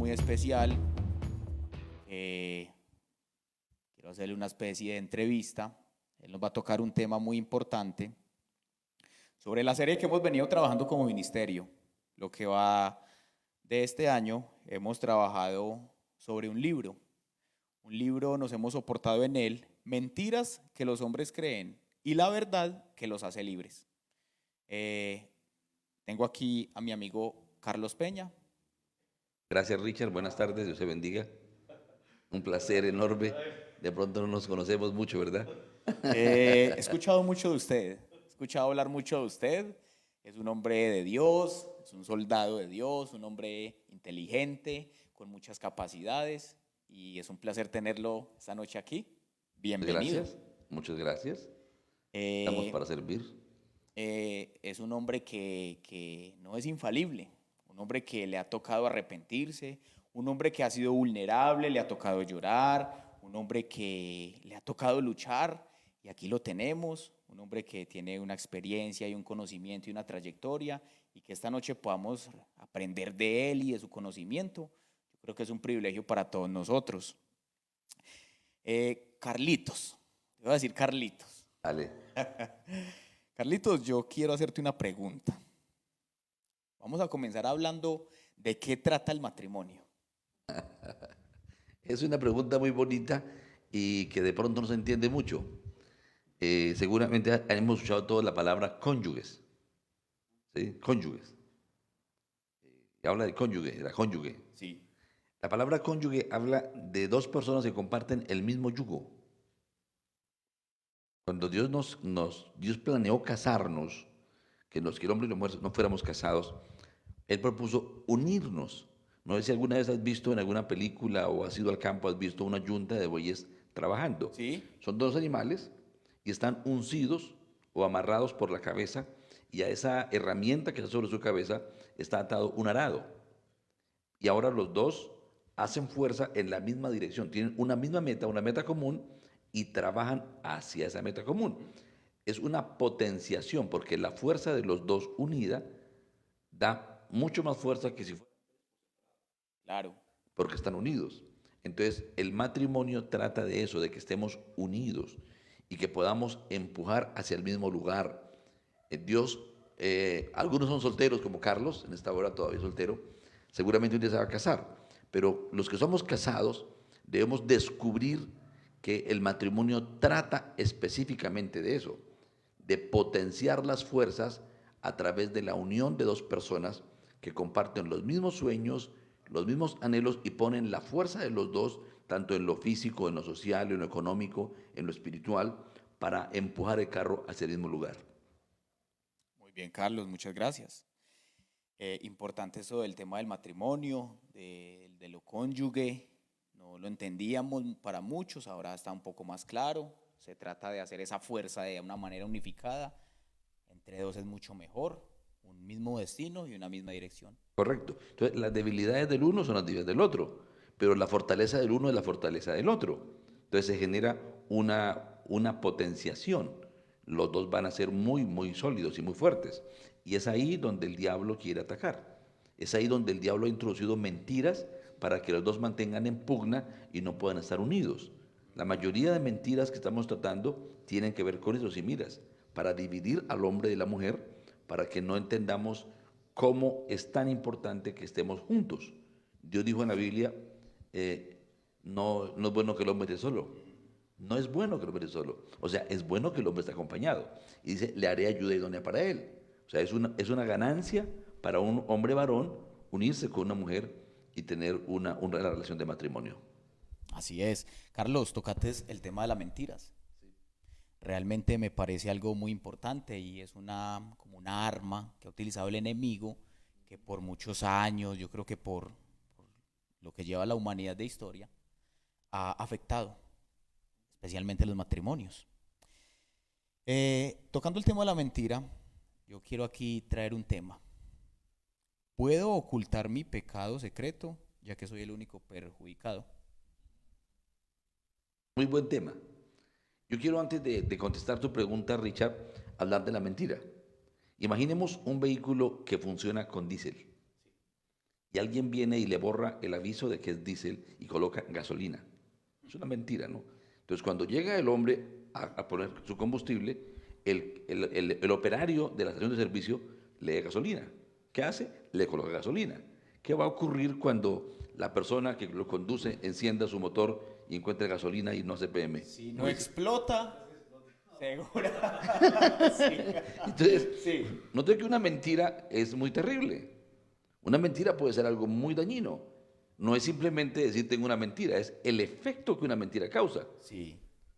muy especial. Quiero hacerle una especie de entrevista. Él nos va a tocar un tema muy importante sobre la serie que hemos venido trabajando como ministerio. Lo que va de este año, hemos trabajado sobre un libro. Un libro, nos hemos soportado en él, mentiras que los hombres creen y la verdad que los hace libres. Eh, Tengo aquí a mi amigo Carlos Peña. Gracias, Richard. Buenas tardes. Dios te bendiga. Un placer enorme. De pronto no nos conocemos mucho, ¿verdad? He escuchado mucho de usted, he escuchado hablar mucho de usted. Es un hombre de Dios, es un soldado de Dios, un hombre inteligente, con muchas capacidades y es un placer tenerlo esta noche aquí. Muchas Bienvenido. gracias. Muchas gracias. Estamos Eh, para servir. es un hombre que no es infalible, un hombre que le ha tocado arrepentirse, un hombre que ha sido vulnerable, le ha tocado llorar, un hombre que le ha tocado luchar y aquí lo tenemos, un hombre que tiene una experiencia y un conocimiento y una trayectoria y que esta noche podamos aprender de él y de su conocimiento. Yo creo que es un privilegio para todos nosotros. Carlitos, te voy a decir Carlitos. Ale. Carlitos, yo quiero hacerte una pregunta. Vamos a comenzar hablando de qué trata el matrimonio. Es una pregunta muy bonita y que de pronto no se entiende mucho. Seguramente hemos escuchado toda la palabra cónyuges. ¿Sí? Cónyuges. Y habla de cónyuge, la cónyuge. Sí, La palabra cónyuge habla de dos personas que comparten el mismo yugo. Cuando Dios planeó casarnos, que el hombre y la mujer no fuéramos casados, Él propuso unirnos. No sé si alguna vez has visto en alguna película o has ido al campo, has visto una yunta de bueyes trabajando. sí, Son dos animales y están uncidos o amarrados por la cabeza y a esa herramienta que está sobre su cabeza está atado un arado. Y ahora los dos hacen fuerza en la misma dirección, tienen una meta común y trabajan hacia esa meta común. Es una potenciación porque la fuerza de los dos unida da mucho más fuerza que si fuera claro. porque están unidos. Entonces, el matrimonio trata de eso, de que estemos unidos y que podamos empujar hacia el mismo lugar. Dios, algunos son solteros como Carlos, en esta hora todavía soltero, seguramente un día se va a casar, pero los que somos casados debemos descubrir que el matrimonio trata específicamente de eso, de potenciar las fuerzas a través de la unión de dos personas que comparten los mismos sueños, los mismos anhelos y ponen la fuerza de los dos, tanto en lo físico, en lo social, en lo económico, en lo espiritual, para empujar el carro hacia el mismo lugar. Muy bien, Carlos, muchas gracias. Importante eso del tema del matrimonio, de lo cónyuge. No lo entendíamos para muchos, ahora está un poco más claro. Se trata de hacer esa fuerza de una manera unificada. Entre dos es mucho mejor. Un mismo destino y una misma dirección. Correcto. Entonces, las debilidades del uno son las debilidades del otro, pero la fortaleza del uno es la fortaleza del otro. Entonces se genera una potenciación. Los dos van a ser muy, muy sólidos y muy fuertes. Y es ahí donde el diablo quiere atacar. Es ahí donde el diablo ha introducido mentiras para que los dos mantengan en pugna y no puedan estar unidos. La mayoría de mentiras que estamos tratando tienen que ver con eso, si miras, para dividir al hombre de la mujer, para que no entendamos cómo es tan importante que estemos juntos. Dios dijo en la Biblia, no es bueno que el hombre esté solo. No es bueno que el hombre esté solo. O sea, es bueno que el hombre esté acompañado. Y dice, le haré ayuda idónea para él. O sea, es una ganancia para un hombre varón unirse con una mujer y tener una relación de matrimonio. Así es. Carlos, tocates el tema de las mentiras. Realmente me parece algo muy importante y es como una arma que ha utilizado el enemigo que por muchos años, yo creo que por lo que lleva la humanidad de historia, ha afectado, especialmente los matrimonios. Tocando el tema de la mentira, yo quiero aquí traer un tema. ¿Puedo ocultar mi pecado secreto, ya que soy el único perjudicado? Muy buen tema. Yo quiero antes de contestar tu pregunta, Richard, hablar de la mentira. Imaginemos un vehículo que funciona con diésel. y alguien viene y le borra el aviso de que es diésel y coloca gasolina. Es una mentira, ¿no? Entonces, cuando llega el hombre a poner su combustible, el operario de la estación de servicio lee gasolina. ¿Qué hace? Le coloca gasolina. ¿Qué va a ocurrir cuando la persona que lo conduce encienda su motor y encuentre gasolina y no hace PM? Si no Pues, explota, segura. Sí. entonces, Sí. note que una mentira es muy terrible. Una mentira puede ser algo muy dañino. No es simplemente decir tengo una mentira, es el efecto que una mentira causa. Sí.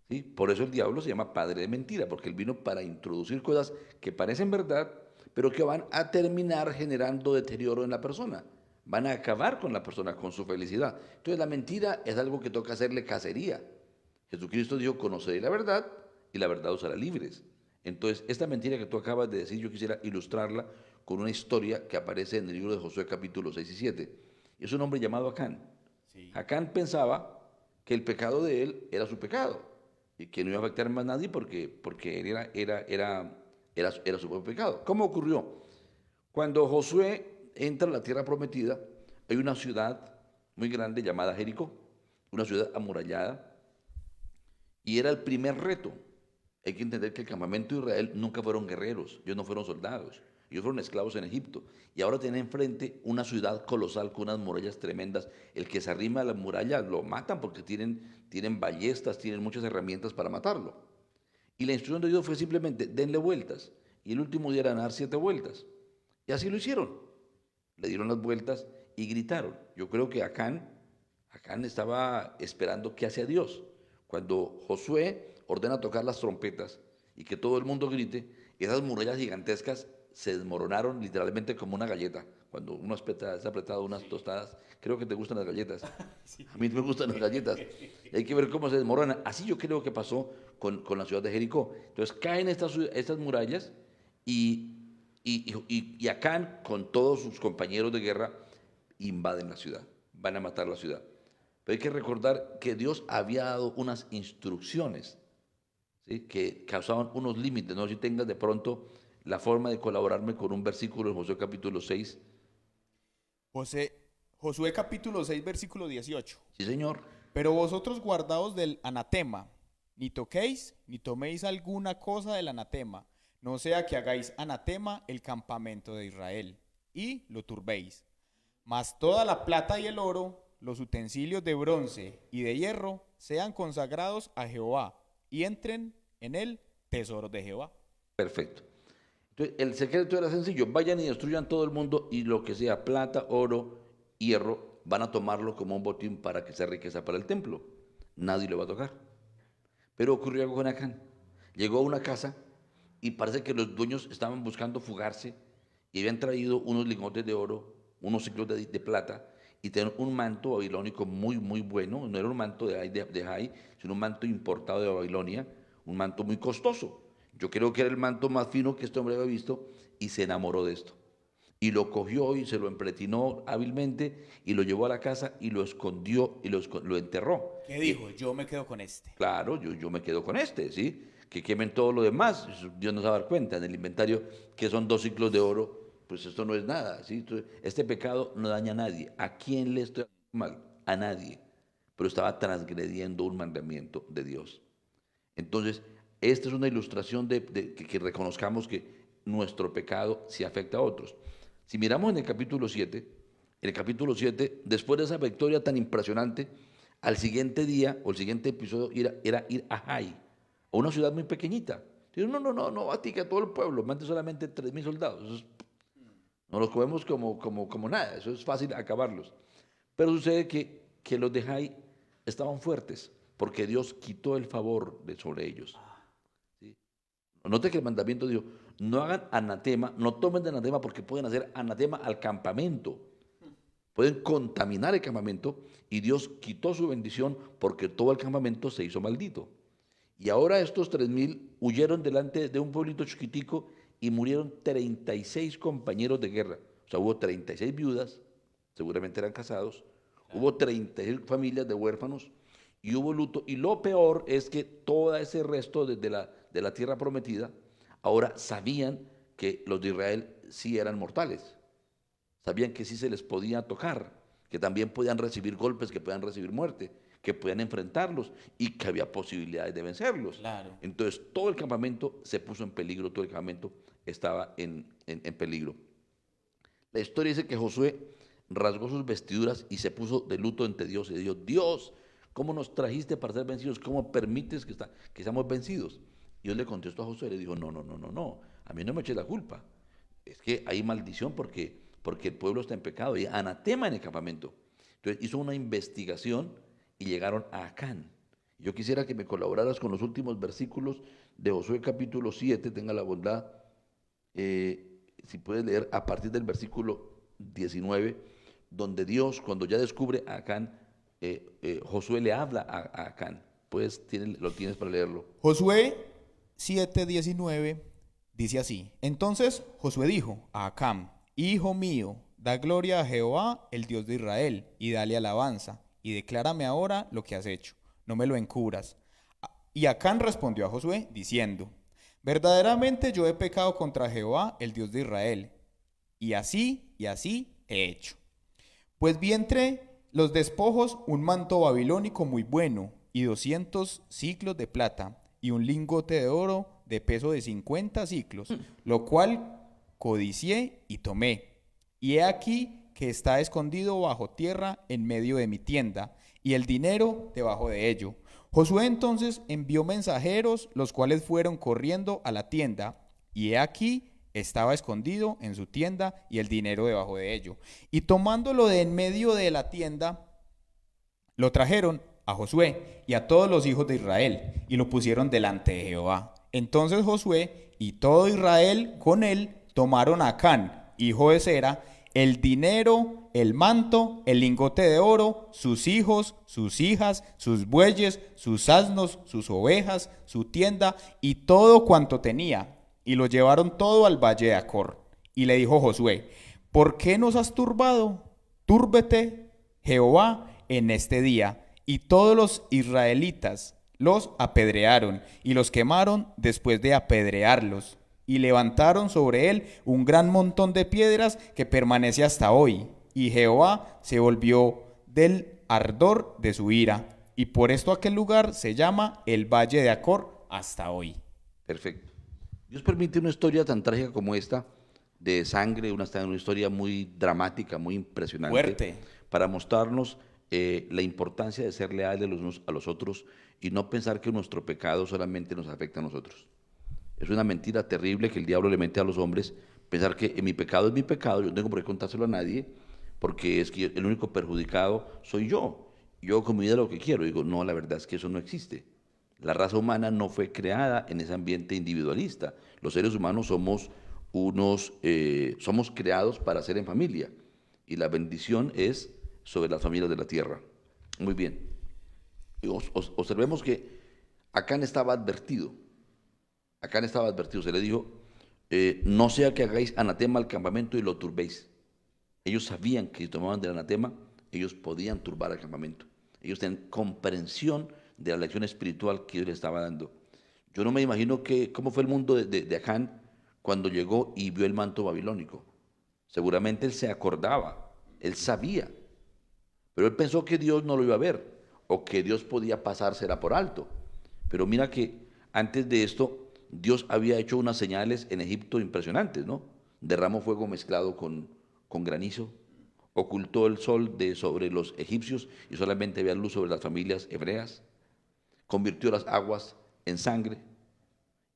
¿Sí? Por eso el diablo se llama padre de mentira, porque él vino para introducir cosas que parecen verdad, pero que van a terminar generando deterioro en la persona. Van a acabar con la persona, con su felicidad. Entonces la mentira es algo que toca hacerle cacería. Jesucristo dijo, conoceréis la verdad y la verdad os hará libres. Entonces, esta mentira que tú acabas de decir, yo quisiera ilustrarla con una historia que aparece en el libro de Josué capítulo 6 y 7. Es un hombre llamado Acán. Sí. Acán pensaba que el pecado de él era su pecado y que no iba a afectar más a nadie porque él era su propio pecado. ¿Cómo ocurrió? Cuando Josué entra a la tierra prometida, hay una ciudad muy grande llamada Jericó, una ciudad amurallada, y era el primer reto. Hay que entender que el campamento de Israel nunca fueron guerreros, ellos no fueron soldados, ellos fueron esclavos en Egipto. Y ahora tienen enfrente una ciudad colosal con unas murallas tremendas. El que se arrima a la muralla lo matan porque tienen ballestas, tienen muchas herramientas para matarlo. Y la instrucción de Dios fue simplemente, denle vueltas. Y el último día era dar 7 vueltas. Y así lo hicieron. Le dieron las vueltas y gritaron. Yo creo que Acán estaba esperando qué hacía Dios. Cuando Josué ordena tocar las trompetas y que todo el mundo grite, esas murallas gigantescas se desmoronaron literalmente como una galleta. Cuando uno ha apretado unas tostadas, creo que te gustan las galletas. Sí. A mí me gustan las galletas. Y hay que ver cómo se desmoronan. Así yo creo que pasó con la ciudad de Jericó. Entonces caen estas murallas y Acán, con todos sus compañeros de guerra, invaden la ciudad. Van a matar la ciudad. Pero hay que recordar que Dios había dado unas instrucciones, ¿sí?, que causaban unos límites. No sé si tengas de pronto la forma de colaborarme con un versículo en Josué capítulo 6. José, Josué capítulo 6, versículo 18. Sí, señor. Pero vosotros guardaos del anatema, ni toquéis, ni toméis alguna cosa del anatema, no sea que hagáis anatema el campamento de Israel, y lo turbéis. Mas toda la plata y el oro, los utensilios de bronce y de hierro, sean consagrados a Jehová, y entren en el tesoro de Jehová. Perfecto. Entonces, el secreto era sencillo. Vayan y destruyan todo el mundo y lo que sea plata, oro, hierro, van a tomarlo como un botín para que sea riqueza para el templo. Nadie lo va a tocar. Pero ocurrió algo con Acán. Llegó a una casa y parece que los dueños estaban buscando fugarse y habían traído unos lingotes de oro, unos ciclos de plata y tenían un manto babilónico muy, muy bueno. No era un manto de Jai, sino un manto importado de Babilonia, un manto muy costoso. Yo creo que era el manto más fino que este hombre había visto y se enamoró de esto. Y lo cogió y se lo empretinó hábilmente y lo llevó a la casa y lo escondió y lo enterró. ¿Qué dijo? Yo me quedo con este. Claro, yo me quedo con este, ¿sí? Que quemen todo lo demás. Dios no se va a dar cuenta en el inventario que son 2 ciclos de oro, pues esto no es nada, ¿sí? Este pecado no daña a nadie. ¿A quién le estoy haciendo mal? A nadie. Pero estaba transgrediendo un mandamiento de Dios. Entonces, esta es una ilustración de que reconozcamos que nuestro pecado sí afecta a otros. Si miramos en el capítulo 7, después de esa victoria tan impresionante, al siguiente día o el siguiente episodio era ir a Jai, a una ciudad muy pequeñita. Digo, no, a ti que a todo el pueblo, mande solamente 3,000 soldados. No los comemos como nada, eso es fácil acabarlos. Pero sucede que los de Jai estaban fuertes, porque Dios quitó el favor sobre ellos. ¿Sí? Note que el mandamiento dijo, no hagan anatema, no tomen de anatema porque pueden hacer anatema al campamento. Pueden contaminar el campamento y Dios quitó su bendición porque todo el campamento se hizo maldito. Y ahora estos 3,000 huyeron delante de un pueblito chiquitico y murieron 36 compañeros de guerra. O sea, hubo 36 viudas, seguramente eran casados, hubo 36 familias de huérfanos y hubo luto. Y lo peor es que todo ese resto de la tierra prometida ahora sabían que los de Israel sí eran mortales. sabían que sí se les podía tocar, que también podían recibir golpes, que podían recibir muerte, que podían enfrentarlos y que había posibilidades de vencerlos. Claro. Entonces todo el campamento se puso en peligro, todo el campamento estaba en peligro. La historia dice que Josué rasgó sus vestiduras y se puso de luto ante Dios y dijo: Dios, ¿cómo nos trajiste para ser vencidos? ¿Cómo permites que seamos vencidos? Y Dios le contestó a Josué y le dijo: no, no, no, no, no, a mí no me eches la culpa. Es que hay maldición porque el pueblo está en pecado, y anatema en el campamento. Entonces hizo una investigación y llegaron a Acán. Yo quisiera que me colaboraras con los últimos versículos de Josué capítulo 7, tenga la bondad, si puedes leer a partir del versículo 19, donde Dios, cuando ya descubre a Acán, Josué le habla a Acán. Pues lo tienes para leerlo. Josué 7:19 dice así: Entonces Josué dijo a Acán: Hijo mío, da gloria a Jehová, el Dios de Israel, y dale alabanza, y declárame ahora lo que has hecho, no me lo encubras. Y Acán respondió a Josué diciendo: Verdaderamente yo he pecado contra Jehová, el Dios de Israel, y así he hecho. Pues vi entre los despojos un manto babilónico muy bueno, y 200 siclos de plata, y un lingote de oro de peso de 50 siclos, lo cual codicié y tomé. Y he aquí que está escondido bajo tierra en medio de mi tienda, y el dinero debajo de ello. Josué entonces envió mensajeros, los cuales fueron corriendo a la tienda, y he aquí estaba escondido en su tienda y el dinero debajo de ello. Y tomándolo de en medio de la tienda, lo trajeron a Josué y a todos los hijos de Israel, y lo pusieron delante de Jehová. Entonces Josué y todo Israel con él tomaron a Acán, hijo de Zera, el dinero, el manto, el lingote de oro, sus hijos, sus hijas, sus bueyes, sus asnos, sus ovejas, su tienda y todo cuanto tenía, y lo llevaron todo al valle de Acor. Y le dijo Josué: ¿Por qué nos has turbado? Túrbete Jehová en este día. Y todos los israelitas los apedrearon y los quemaron después de apedrearlos. Y levantaron sobre él un gran montón de piedras que permanece hasta hoy. Y Jehová se volvió del ardor de su ira. Y por esto aquel lugar se llama el Valle de Acor hasta hoy. Perfecto. Dios permite una historia tan trágica como esta, de sangre, una historia muy dramática, muy impresionante, Fuerte. para mostrarnos la importancia de ser leales los unos a los otros y no pensar que nuestro pecado solamente nos afecta a nosotros. Es una mentira terrible que el diablo le mete a los hombres, pensar que mi pecado es mi pecado, yo no tengo por qué contárselo a nadie, porque es que el único perjudicado soy yo. Yo con mi vida lo que quiero. Digo, no, la verdad es que eso no existe. La raza humana no fue creada en ese ambiente individualista. Los seres humanos somos creados para ser en familia, y la bendición es sobre las familias de la tierra. Muy bien. Y observemos que Acán estaba advertido. Acán estaba advertido. Se le dijo: no sea que hagáis anatema al campamento y lo turbéis. Ellos sabían que si tomaban del anatema, ellos podían turbar al campamento. Ellos tenían comprensión de la lección espiritual que Dios les estaba dando. Yo no me imagino cómo fue el mundo de Acán cuando llegó y vio el manto babilónico. Seguramente él se acordaba, él sabía, pero él pensó que Dios no lo iba a ver o que Dios podía pasársela por alto. Pero mira que antes de esto, Dios había hecho unas señales en Egipto impresionantes, ¿no? Derramó fuego mezclado con granizo, ocultó el sol sobre los egipcios y solamente había luz sobre las familias hebreas, convirtió las aguas en sangre,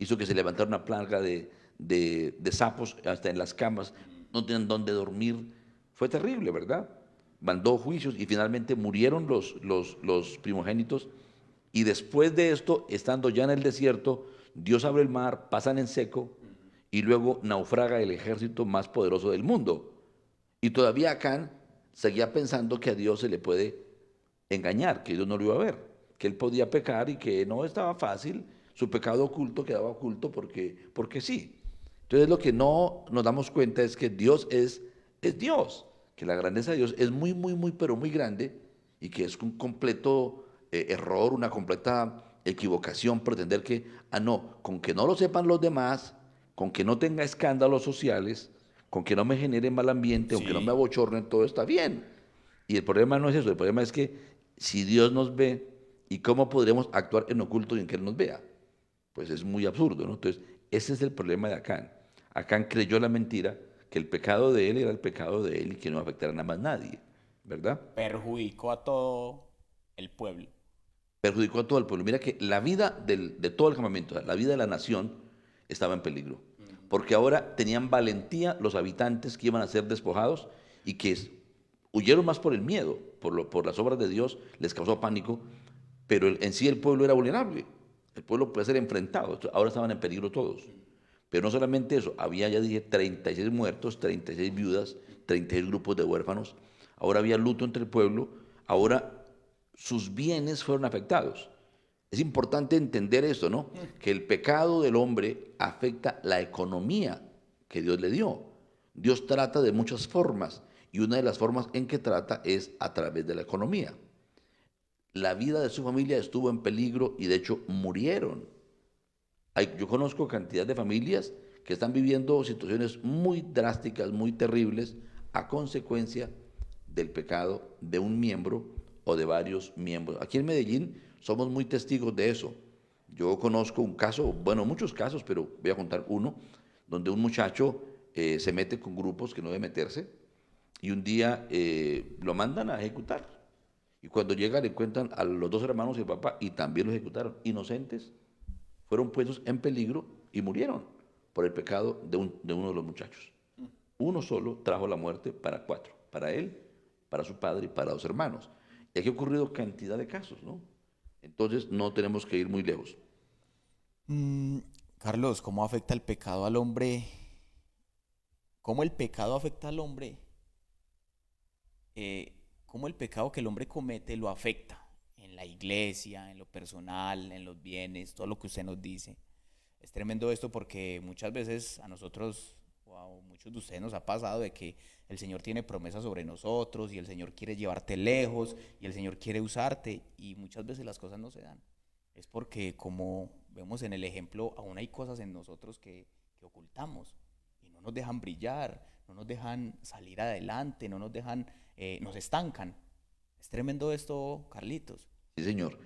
hizo que se levantara una plaga de sapos hasta en las camas, no tenían dónde dormir. Fue terrible, ¿verdad? Mandó juicios y finalmente murieron los primogénitos. Y después de esto, estando ya en el desierto, Dios abre el mar, pasan en seco y luego naufraga el ejército más poderoso del mundo. Y todavía Acán seguía pensando que a Dios se le puede engañar, que Dios no lo iba a ver, que él podía pecar y que no estaba fácil, su pecado oculto quedaba oculto porque sí. Entonces lo que no nos damos cuenta es que Dios es Dios, que la grandeza de Dios es muy, muy, muy, pero muy grande, y que es un completo error, una completa equivocación pretender que, no, con que no lo sepan los demás, con que no tenga escándalos sociales, con que no me genere mal ambiente, aunque no me Sí. abochornen, todo está bien. Y el problema no es eso, el problema es que si Dios nos ve, ¿y cómo podremos actuar en oculto y en que Él nos vea? Pues es muy absurdo, ¿no? Entonces, ese es el problema de Acán. Acán creyó la mentira, que el pecado de él era el pecado de él y que no afectara nada más a nadie, ¿verdad? Perjudicó a todo el pueblo. Perjudicó a todo el pueblo. Mira que la vida de todo el campamento, la vida de la nación estaba en peligro, porque ahora tenían valentía los habitantes que iban a ser despojados y que huyeron más por el miedo, por las obras de Dios, les causó pánico, pero en sí el pueblo era vulnerable, el pueblo puede ser enfrentado, ahora estaban en peligro todos. Pero no solamente eso, había, ya dije, 36 muertos, 36 viudas, 36 grupos de huérfanos. Ahora había luto entre el pueblo, ahora sus bienes fueron afectados. Es importante entender esto, ¿no? Que el pecado del hombre afecta la economía que Dios le dio. Dios trata de muchas formas y una de las formas en que trata es a través de la economía. La vida de su familia estuvo en peligro y de hecho murieron. Yo conozco cantidad de familias que están viviendo situaciones muy drásticas, muy terribles, a consecuencia del pecado de un miembro o de varios miembros. Aquí en Medellín somos muy testigos de eso. Yo conozco un caso, bueno, muchos casos, pero voy a contar uno, donde un muchacho se mete con grupos que no debe meterse y un día lo mandan a ejecutar. Y cuando llega le encuentran a los dos hermanos y el papá y también los ejecutaron, inocentes, fueron puestos en peligro y murieron por el pecado de uno de los muchachos. Uno solo trajo la muerte para cuatro, para él, para su padre y para dos hermanos. Y aquí ha ocurrido cantidad de casos, ¿no? Entonces no tenemos que ir muy lejos. Mm, Carlos, ¿cómo afecta el pecado al hombre? ¿Cómo el pecado afecta al hombre? ¿Cómo el pecado que el hombre comete lo afecta? En la iglesia, en lo personal, en los bienes, todo lo que usted nos dice. Es tremendo esto porque muchas veces a nosotros, o a muchos de ustedes nos ha pasado de que el Señor tiene promesas sobre nosotros y el Señor quiere llevarte lejos y el Señor quiere usarte y muchas veces las cosas no se dan. Es porque como vemos en el ejemplo, aún hay cosas en nosotros que ocultamos y no nos dejan brillar, no nos dejan salir adelante, no nos dejan, nos estancan. Es tremendo esto, Carlitos. Sí, señor.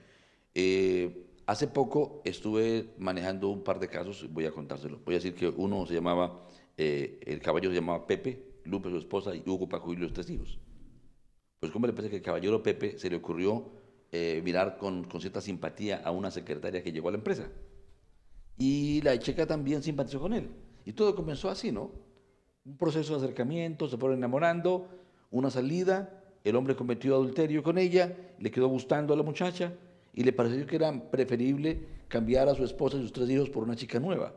Hace poco estuve manejando un par de casos, voy a contárselo. Voy a decir que uno se llamaba, el caballero se llamaba Pepe, Lupe su esposa y Hugo Paco y los tres hijos. Pues cómo le parece que el caballero Pepe se le ocurrió mirar con cierta simpatía a una secretaria que llegó a la empresa. Y la chica también simpatizó con él. Y todo comenzó así, ¿no? Un proceso de acercamiento, se fueron enamorando, una salida, el hombre cometió adulterio con ella, le quedó gustando a la muchacha y le pareció que era preferible cambiar a su esposa y sus tres hijos por una chica nueva.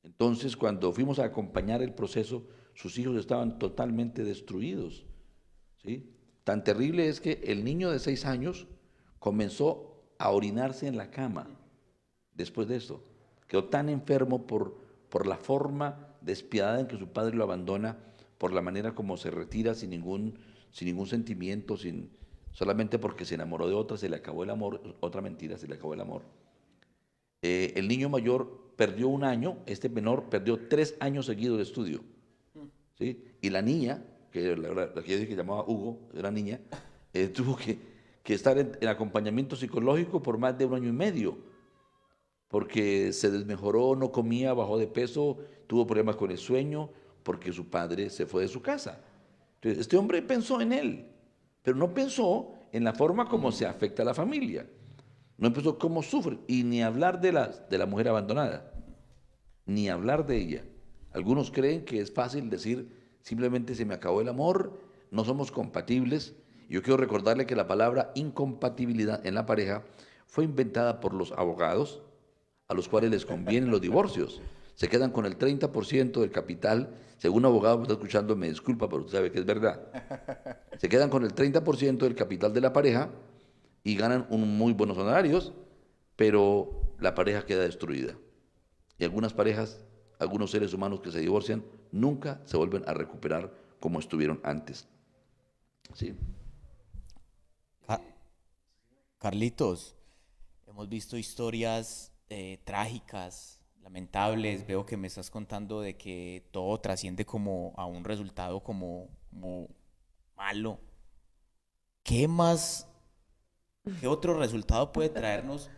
Entonces, cuando fuimos a acompañar el proceso, sus hijos estaban totalmente destruidos, ¿sí? Tan terrible es que el niño de 6 años comenzó a orinarse en la cama después de esto. Quedó tan enfermo por la forma despiadada en que su padre lo abandona, por la manera como se retira sin ningún sentimiento, solamente porque se enamoró de otra, se le acabó el amor, otra mentira, se le acabó el amor. El niño mayor perdió un año, este menor perdió 3 años seguidos de estudio, ¿sí? Y la niña, que la que yo dije que llamaba Hugo, era niña, tuvo que estar en acompañamiento psicológico por más de 1 año y medio porque se desmejoró, no comía, bajó de peso, tuvo problemas con el sueño, porque su padre se fue de su casa. Entonces, este hombre pensó en él, pero no pensó en la forma como se afecta a la familia. No pensó cómo sufre, y ni hablar de la mujer abandonada, ni hablar de ella. Algunos creen que es fácil decir, simplemente se me acabó el amor, no somos compatibles. Yo quiero recordarle que la palabra incompatibilidad en la pareja fue inventada por los abogados a los cuales les convienen los divorcios. Se quedan con el 30% del capital. Según un abogado que está escuchando, me disculpa, pero usted sabe que es verdad. Se quedan con el 30% del capital de la pareja y ganan muy buenos honorarios, pero la pareja queda destruida. Y algunas parejas, algunos seres humanos que se divorcian, nunca se vuelven a recuperar como estuvieron antes. ¿Sí? Ca- Carlitos, hemos visto historias trágicas lamentables. Veo que me estás contando de que todo trasciende como a un resultado como malo. ¿Qué más, qué otro resultado puede traernos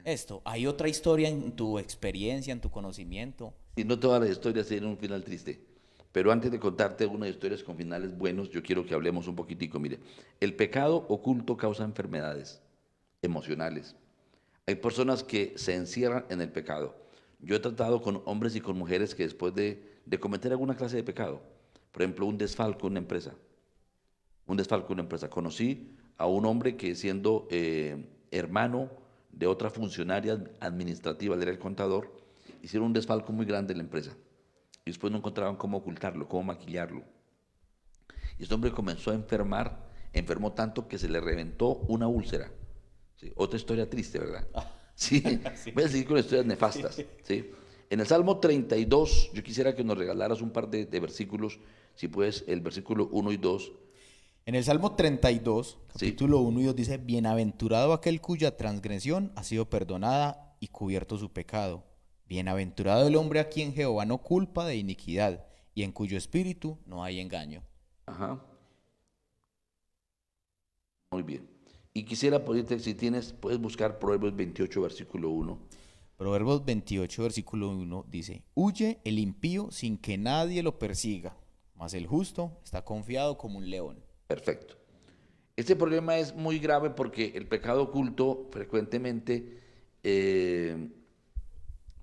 esto? ¿Hay otra historia en tu experiencia, en tu conocimiento? Y no todas las historias tienen un final triste. Pero antes de contarte unas historias con finales buenos, yo quiero que hablemos un poquitico. Mire, el pecado oculto causa enfermedades emocionales. Hay personas que se encierran en el pecado. Yo he tratado con hombres y con mujeres que después de cometer alguna clase de pecado, por ejemplo, un desfalco en una empresa, un desfalco en una empresa. Conocí a un hombre que siendo hermano de otra funcionaria administrativa, él era el contador, hicieron un desfalco muy grande en la empresa. Y después no encontraban cómo ocultarlo, cómo maquillarlo. Y este hombre comenzó a enfermar, enfermó tanto que se le reventó una úlcera. ¿Sí? Otra historia triste, ¿verdad? Sí, Sí, voy a seguir con historias nefastas. ¿Sí? En el Salmo 32, yo quisiera que nos regalaras un par de versículos, si puedes, el versículo 1 y 2. En el Salmo 32, ¿Sí? capítulo 1 y 2 dice, bienaventurado aquel cuya transgresión ha sido perdonada y cubierto su pecado. Bienaventurado el hombre a quien Jehová no culpa de iniquidad y en cuyo espíritu no hay engaño. Ajá, muy bien. Y quisiera pedirte, si tienes, puedes buscar Proverbios 28, versículo 1. Proverbios 28, versículo 1 dice, huye el impío sin que nadie lo persiga, mas el justo está confiado como un león. Perfecto. Este problema es muy grave porque el pecado oculto eh,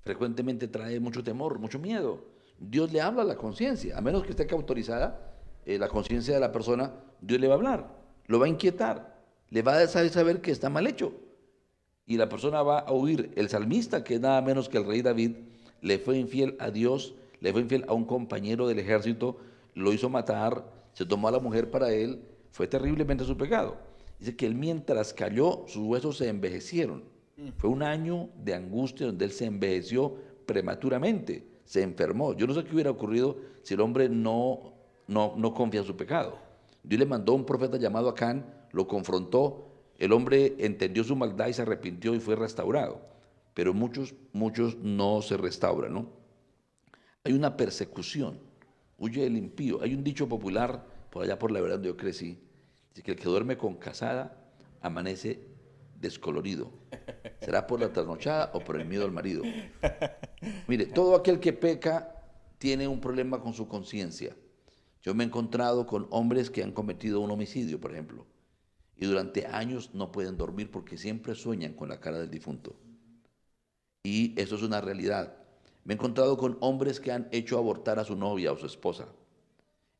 frecuentemente trae mucho temor, mucho miedo. Dios le habla a la conciencia, a menos que esté cauterizada la conciencia de la persona, Dios le va a hablar, lo va a inquietar, le va a hacer saber que está mal hecho y la persona va a huir. El salmista, que es nada menos que el rey David, le fue infiel a Dios, le fue infiel a un compañero del ejército, lo hizo matar, se tomó a la mujer para él, fue terriblemente su pecado. Dice que él mientras cayó, sus huesos se envejecieron. Fue un año de angustia donde él se envejeció prematuramente, se enfermó. Yo no sé qué hubiera ocurrido si el hombre no confía en su pecado. Dios le mandó un profeta llamado Acán, lo confrontó, el hombre entendió su maldad y se arrepintió y fue restaurado. Pero muchos no se restauran, ¿no? Hay una persecución, huye el impío. Hay un dicho popular por allá por la verdad donde yo crecí, dice que el que duerme con casada amanece descolorido. ¿Será por la trasnochada o por el miedo al marido? Mire, todo aquel que peca tiene un problema con su conciencia. Yo me he encontrado con hombres que han cometido un homicidio, por ejemplo, y durante años no pueden dormir porque siempre sueñan con la cara del difunto. Y eso es una realidad. Me he encontrado con hombres que han hecho abortar a su novia o su esposa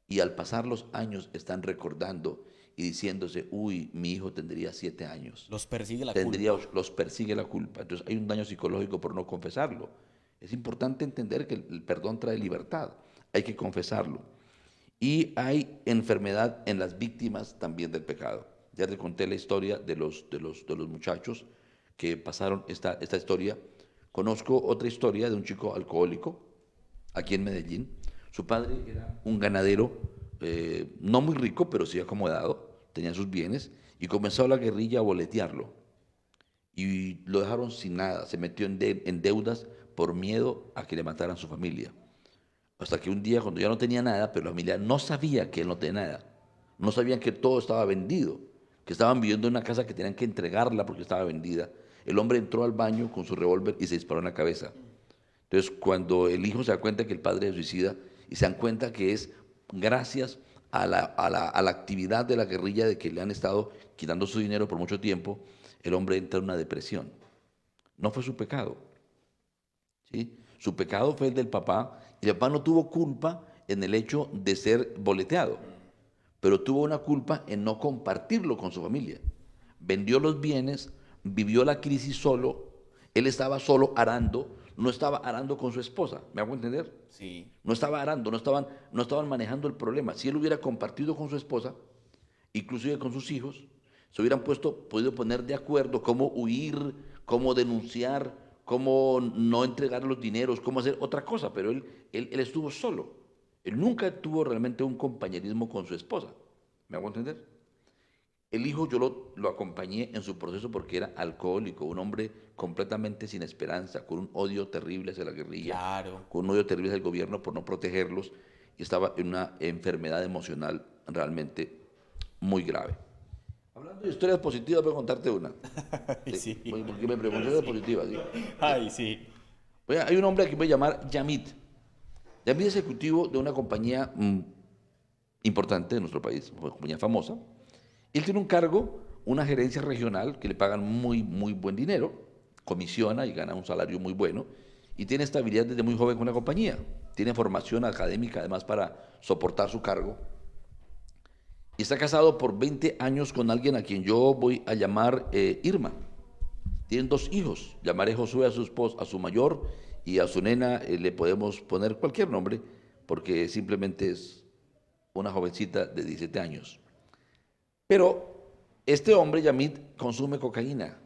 y al pasar los años están recordando y diciéndose, uy, mi hijo tendría 7 años. Los persigue la Tendría, culpa. los persigue la culpa. Entonces hay un daño psicológico por no confesarlo. Es importante entender que el perdón trae libertad. Hay que confesarlo. Y hay enfermedad en las víctimas también del pecado. Ya te conté la historia de los muchachos que pasaron esta historia. Conozco otra historia de un chico alcohólico aquí en Medellín. Su padre era un ganadero, no muy rico, pero sí acomodado, tenía sus bienes, y comenzó la guerrilla a boletearlo. Y lo dejaron sin nada, se metió en deudas por miedo a que le mataran su familia. Hasta que un día, cuando ya no tenía nada, pero la familia no sabía que él no tenía nada, no sabían que todo estaba vendido, que estaban viviendo en una casa que tenían que entregarla porque estaba vendida. El hombre entró al baño con su revólver y se disparó en la cabeza. Entonces, cuando el hijo se da cuenta que el padre es suicida y se dan cuenta que es gracias a la actividad de la guerrilla de que le han estado quitando su dinero por mucho tiempo, el hombre entra en una depresión. No fue su pecado, ¿sí? Su pecado fue el del papá y el papá no tuvo culpa en el hecho de ser boleteado, pero tuvo una culpa en no compartirlo con su familia. Vendió los bienes, vivió la crisis solo, él estaba solo arando, no estaba arando con su esposa, ¿me hago entender? Sí. No estaba arando, no estaban manejando el problema. Si él hubiera compartido con su esposa, inclusive con sus hijos, se hubieran podido poner de acuerdo cómo huir, cómo denunciar, cómo no entregar los dineros, cómo hacer otra cosa, pero él estuvo solo. Él nunca tuvo realmente un compañerismo con su esposa. ¿Me hago entender? El hijo yo lo acompañé en su proceso porque era alcohólico, un hombre completamente sin esperanza, con un odio terrible hacia la guerrilla, Claro. con un odio terrible hacia el gobierno por no protegerlos, y estaba en una enfermedad emocional realmente muy grave. Hablando de historias positivas, voy a contarte una. Ay, Sí, sí. porque me preguntaste de positivas. ¿Sí? Ay, sí. Oiga, hay un hombre que voy a llamar Yamit. Yamit es ejecutivo de una compañía importante de nuestro país, una compañía famosa. Él tiene un cargo, una gerencia regional que le pagan muy buen dinero, comisiona y gana un salario muy bueno, y tiene estabilidad desde muy joven con la compañía. Tiene formación académica además para soportar su cargo. Y está casado por 20 años con alguien a quien yo voy a llamar Irma. Tienen 2 hijos. Llamaré Josué a su esposa, a su mayor, y a su nena le podemos poner cualquier nombre, porque simplemente es una jovencita de 17 años. Pero este hombre, Yamit, consume cocaína.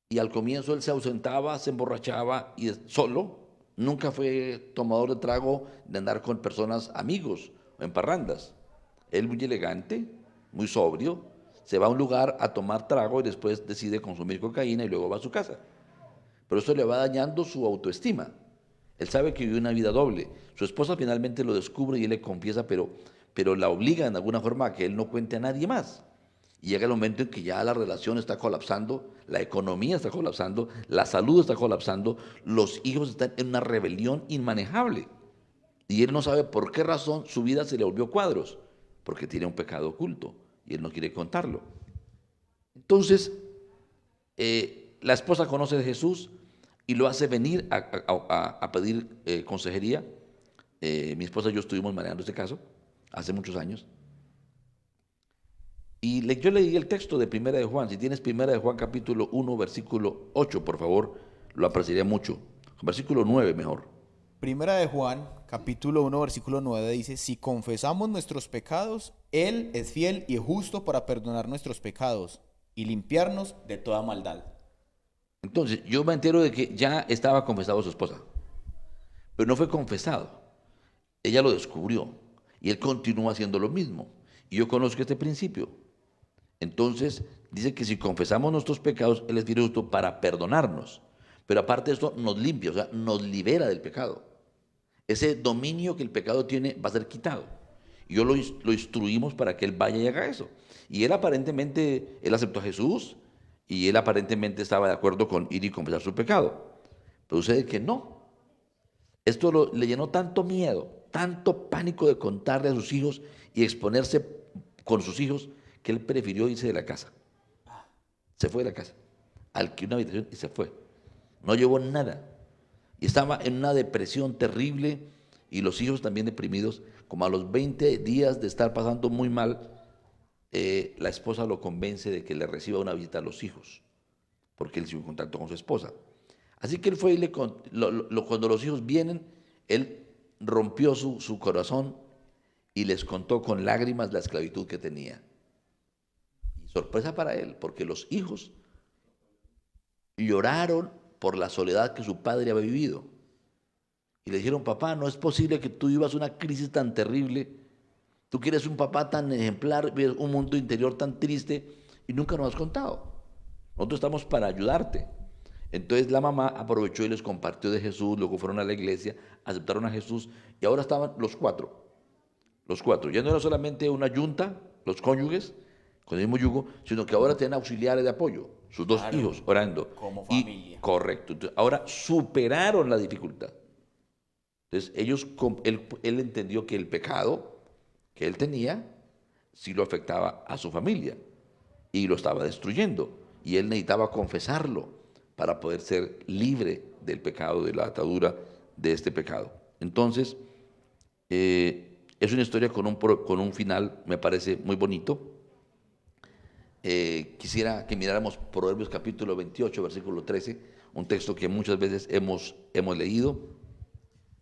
Y al comienzo él se ausentaba, se emborrachaba y solo. Nunca fue tomador de trago de andar con personas, amigos o en parrandas. Él muy elegante, muy sobrio, se va a un lugar a tomar trago y después decide consumir cocaína y luego va a su casa. Pero eso le va dañando su autoestima. Él sabe que vive una vida doble. Su esposa finalmente lo descubre y él le confiesa, pero la obliga en alguna forma a que él no cuente a nadie más. Y llega el momento en que ya la relación está colapsando, la economía está colapsando, la salud está colapsando, los hijos están en una rebelión inmanejable. Y él no sabe por qué razón su vida se le volvió cuadros, porque tiene un pecado oculto y él no quiere contarlo. Entonces, la esposa conoce de Jesús y lo hace venir a pedir consejería. Mi esposa y yo estuvimos manejando este caso hace muchos años. Y yo leí el texto de Primera de Juan. Si tienes Primera de Juan capítulo 1, versículo 8, por favor, lo apreciaría mucho. Versículo 9 mejor. Primera de Juan, capítulo 1, versículo 9 dice, si confesamos nuestros pecados, Él es fiel y justo para perdonar nuestros pecados y limpiarnos de toda maldad. Entonces, yo me entero de que ya estaba confesado su esposa, pero no fue confesado. Ella lo descubrió y él continúa haciendo lo mismo. Y yo conozco este principio. Entonces, dice que si confesamos nuestros pecados, Él es fiel y justo para perdonarnos. Pero aparte de esto, nos limpia, o sea, nos libera del pecado. Ese dominio que el pecado tiene va a ser quitado. Y yo lo instruimos para que Él vaya y haga eso. Y él aparentemente, él aceptó a Jesús y él aparentemente estaba de acuerdo con ir y confesar su pecado. Pero sucede que no. Esto le llenó tanto miedo, tanto pánico de contarle a sus hijos y exponerse con sus hijos, que él prefirió irse de la casa. Se fue de la casa, alquiló una habitación y se fue. No llevó nada. Y estaba en una depresión terrible y los hijos también deprimidos. Como a los 20 días de estar pasando muy mal, la esposa lo convence de que le reciba una visita a los hijos, porque él sigue en contacto con su esposa. Así que él fue y cuando los hijos vienen, él rompió su corazón y les contó con lágrimas la esclavitud que tenía. Y sorpresa para él, porque los hijos lloraron por la soledad que su padre había vivido. Y le dijeron, papá, no es posible que tú vivas una crisis tan terrible. Tú que eres un papá tan ejemplar, vives un mundo interior tan triste y nunca nos has contado. Nosotros estamos para ayudarte. Entonces la mamá aprovechó y les compartió de Jesús, luego fueron a la iglesia, aceptaron a Jesús y ahora estaban los cuatro. Los cuatro. Ya no era solamente una yunta, los cónyuges, con el mismo yugo, sino que ahora tienen auxiliares de apoyo, sus 2 hijos Claro, orando. como Y familia. correcto. Entonces, ahora superaron la dificultad. Entonces él entendió que el pecado que él tenía sí lo afectaba a su familia y lo estaba destruyendo. Y él necesitaba confesarlo para poder ser libre del pecado, de la atadura de este pecado. Entonces, es una historia con un final, me parece muy bonito. Quisiera que miráramos Proverbios capítulo 28, versículo 13, un texto que muchas veces hemos leído.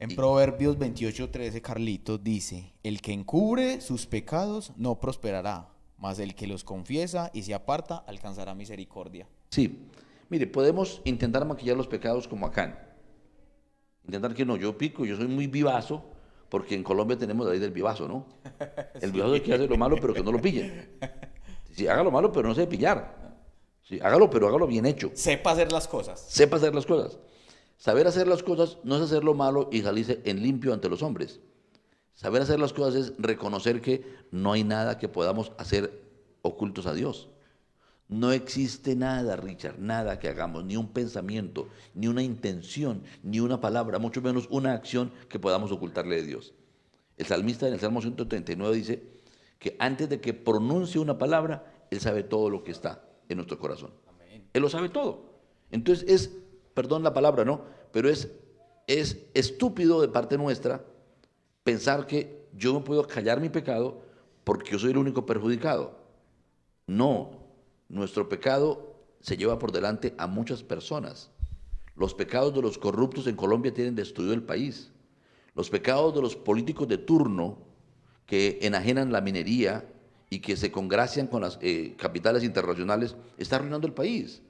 En Y, Proverbios 28:13, Carlitos dice, el que encubre sus pecados no prosperará, mas el que los confiesa y se aparta alcanzará misericordia. sí, mire, podemos intentar maquillar los pecados como Acán. Intentar que no, yo pico, yo soy muy vivazo, porque en Colombia tenemos la ley del vivazo, ¿no? El vivazo es que hace lo malo, pero que no lo pillen. Sí, haga lo malo, pero no se debe pillar. Sí, hágalo, pero hágalo bien hecho. Sepa hacer las cosas. Sepa hacer las cosas. Saber hacer las cosas no es hacer lo malo y salirse en limpio ante los hombres. Saber hacer las cosas es reconocer que no hay nada que podamos hacer ocultos a Dios. No existe nada, Richard, nada que hagamos, ni un pensamiento, ni una intención, ni una palabra, mucho menos una acción que podamos ocultarle de Dios. El salmista en el Salmo 139 dice que antes de que pronuncie una palabra, Él sabe todo lo que está en nuestro corazón. Amén. Él lo sabe todo. Entonces perdón la palabra, ¿no? Pero es estúpido de parte nuestra pensar que yo me puedo callar mi pecado porque yo soy el único perjudicado. No, nuestro pecado se lleva por delante a muchas personas. Los pecados de los corruptos en Colombia tienen destruido el país. Los pecados de los políticos de turno que enajenan la minería y que se congracian con las capitales internacionales está arruinando el país.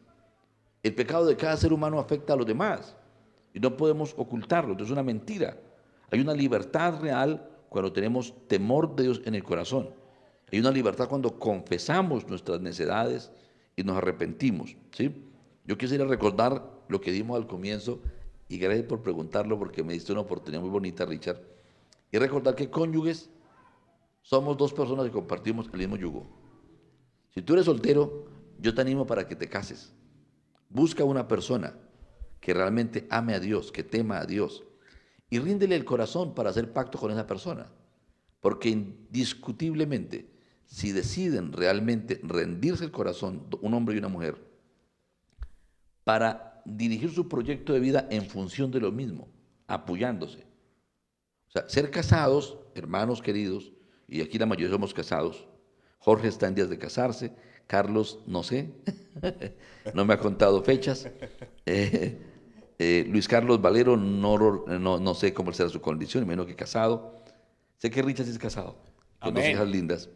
El pecado de cada ser humano afecta a los demás y no podemos ocultarlo, entonces es una mentira. Hay una libertad real cuando tenemos temor de Dios en el corazón. Hay una libertad cuando confesamos nuestras necedades y nos arrepentimos, ¿sí? Yo quisiera recordar lo que dimos al comienzo y gracias por preguntarlo porque me diste una oportunidad muy bonita, Richard, y recordar que cónyuges somos dos personas que compartimos el mismo yugo. Si tú eres soltero, yo te animo para que te cases. Busca una persona que realmente ame a Dios, que tema a Dios, y ríndele el corazón para hacer pacto con esa persona. Porque indiscutiblemente, si deciden realmente rendirse el corazón, un hombre y una mujer, para dirigir su proyecto de vida en función de lo mismo, apoyándose. O sea, ser casados, hermanos queridos, y aquí la mayoría somos casados. Jorge está en días de casarse, Carlos no sé, no me ha contado fechas. Luis Carlos Valero no sé cómo será su condición, menos que casado. Sé que Richard sí es casado, con dos hijas Amén. lindas.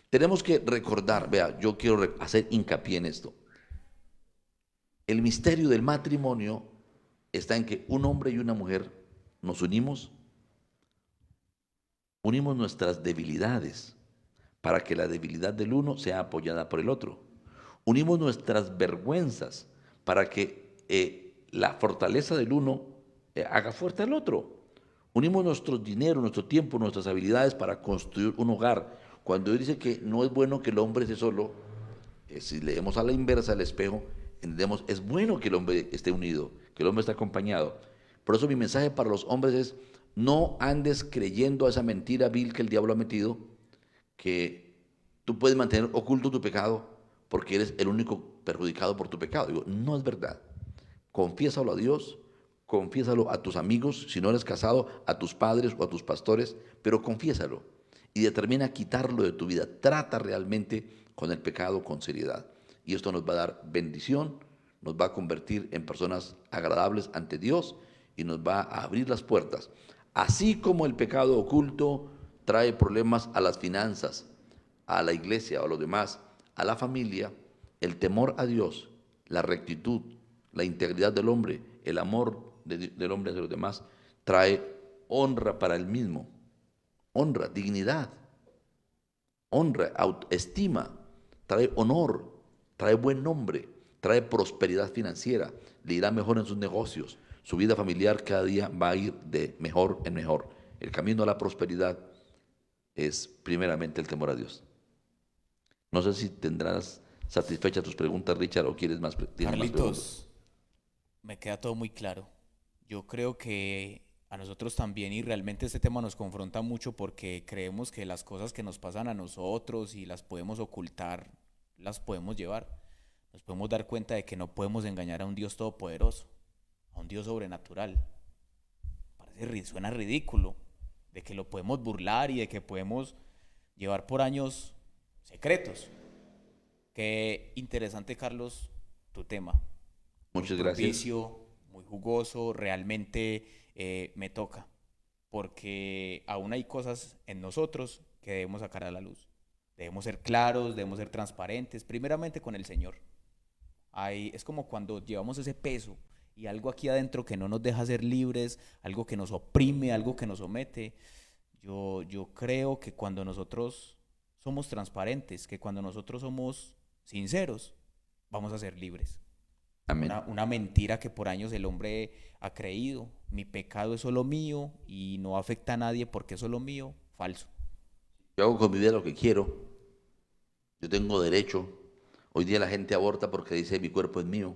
Tenemos que recordar, vea, yo quiero hacer hincapié en esto. El misterio del matrimonio está en que un hombre y una mujer nos unimos nuestras debilidades para que la debilidad del uno sea apoyada por el otro. Unimos nuestras vergüenzas para que la fortaleza del uno haga fuerte al otro. Unimos nuestro dinero, nuestro tiempo, nuestras habilidades para construir un hogar. Cuando Dios dice que no es bueno que el hombre esté solo, si leemos a la inversa del espejo, entendemos, es bueno que el hombre esté unido, que el hombre esté acompañado. Por eso mi mensaje para los hombres es, no andes creyendo a esa mentira vil que el diablo ha metido, que tú puedes mantener oculto tu pecado porque eres el único perjudicado por tu pecado. Digo, no es verdad. Confiésalo a Dios, confiésalo a tus amigos, si no eres casado, a tus padres o a tus pastores, pero confiésalo y determina quitarlo de tu vida. Trata realmente con el pecado con seriedad. Y esto nos va a dar bendición, nos va a convertir en personas agradables ante Dios y nos va a abrir las puertas. Así como el pecado oculto trae problemas a las finanzas, a la iglesia o a los demás, a la familia, el temor a Dios, la rectitud, la integridad del hombre, el amor del hombre hacia los demás, trae honra para él mismo, honra, dignidad, honra, autoestima, trae honor, trae buen nombre, trae prosperidad financiera, le irá mejor en sus negocios, su vida familiar cada día va a ir de mejor en mejor. El camino a la prosperidad es primeramente el temor a Dios. No sé si tendrás satisfechas tus preguntas, Richard, o tienes más preguntas. Carlitos, me queda todo muy claro. Yo creo que a nosotros también y realmente este tema nos confronta mucho porque creemos que las cosas que nos pasan a nosotros y las podemos ocultar, las podemos llevar. Nos podemos dar cuenta de que no podemos engañar a un Dios todopoderoso, a un Dios sobrenatural. Suena ridículo, de que lo podemos burlar y de que podemos llevar por años secretos. Qué interesante, Carlos, tu tema. Muy Muchas gracias. propicio, muy jugoso, realmente me toca. Porque aún hay cosas en nosotros que debemos sacar a la luz. Debemos ser claros, debemos ser transparentes, primeramente con el Señor. Es como cuando llevamos ese peso y algo aquí adentro que no nos deja ser libres, algo que nos oprime, algo que nos somete. Yo creo que cuando nosotros somos transparentes, que cuando nosotros somos sinceros, vamos a ser libres. Amén. Una mentira que por años el hombre ha creído, mi pecado es solo mío y no afecta a nadie porque es solo mío, falso. Yo hago con mi vida lo que quiero, yo tengo derecho. Hoy día la gente aborta porque dice mi cuerpo es mío.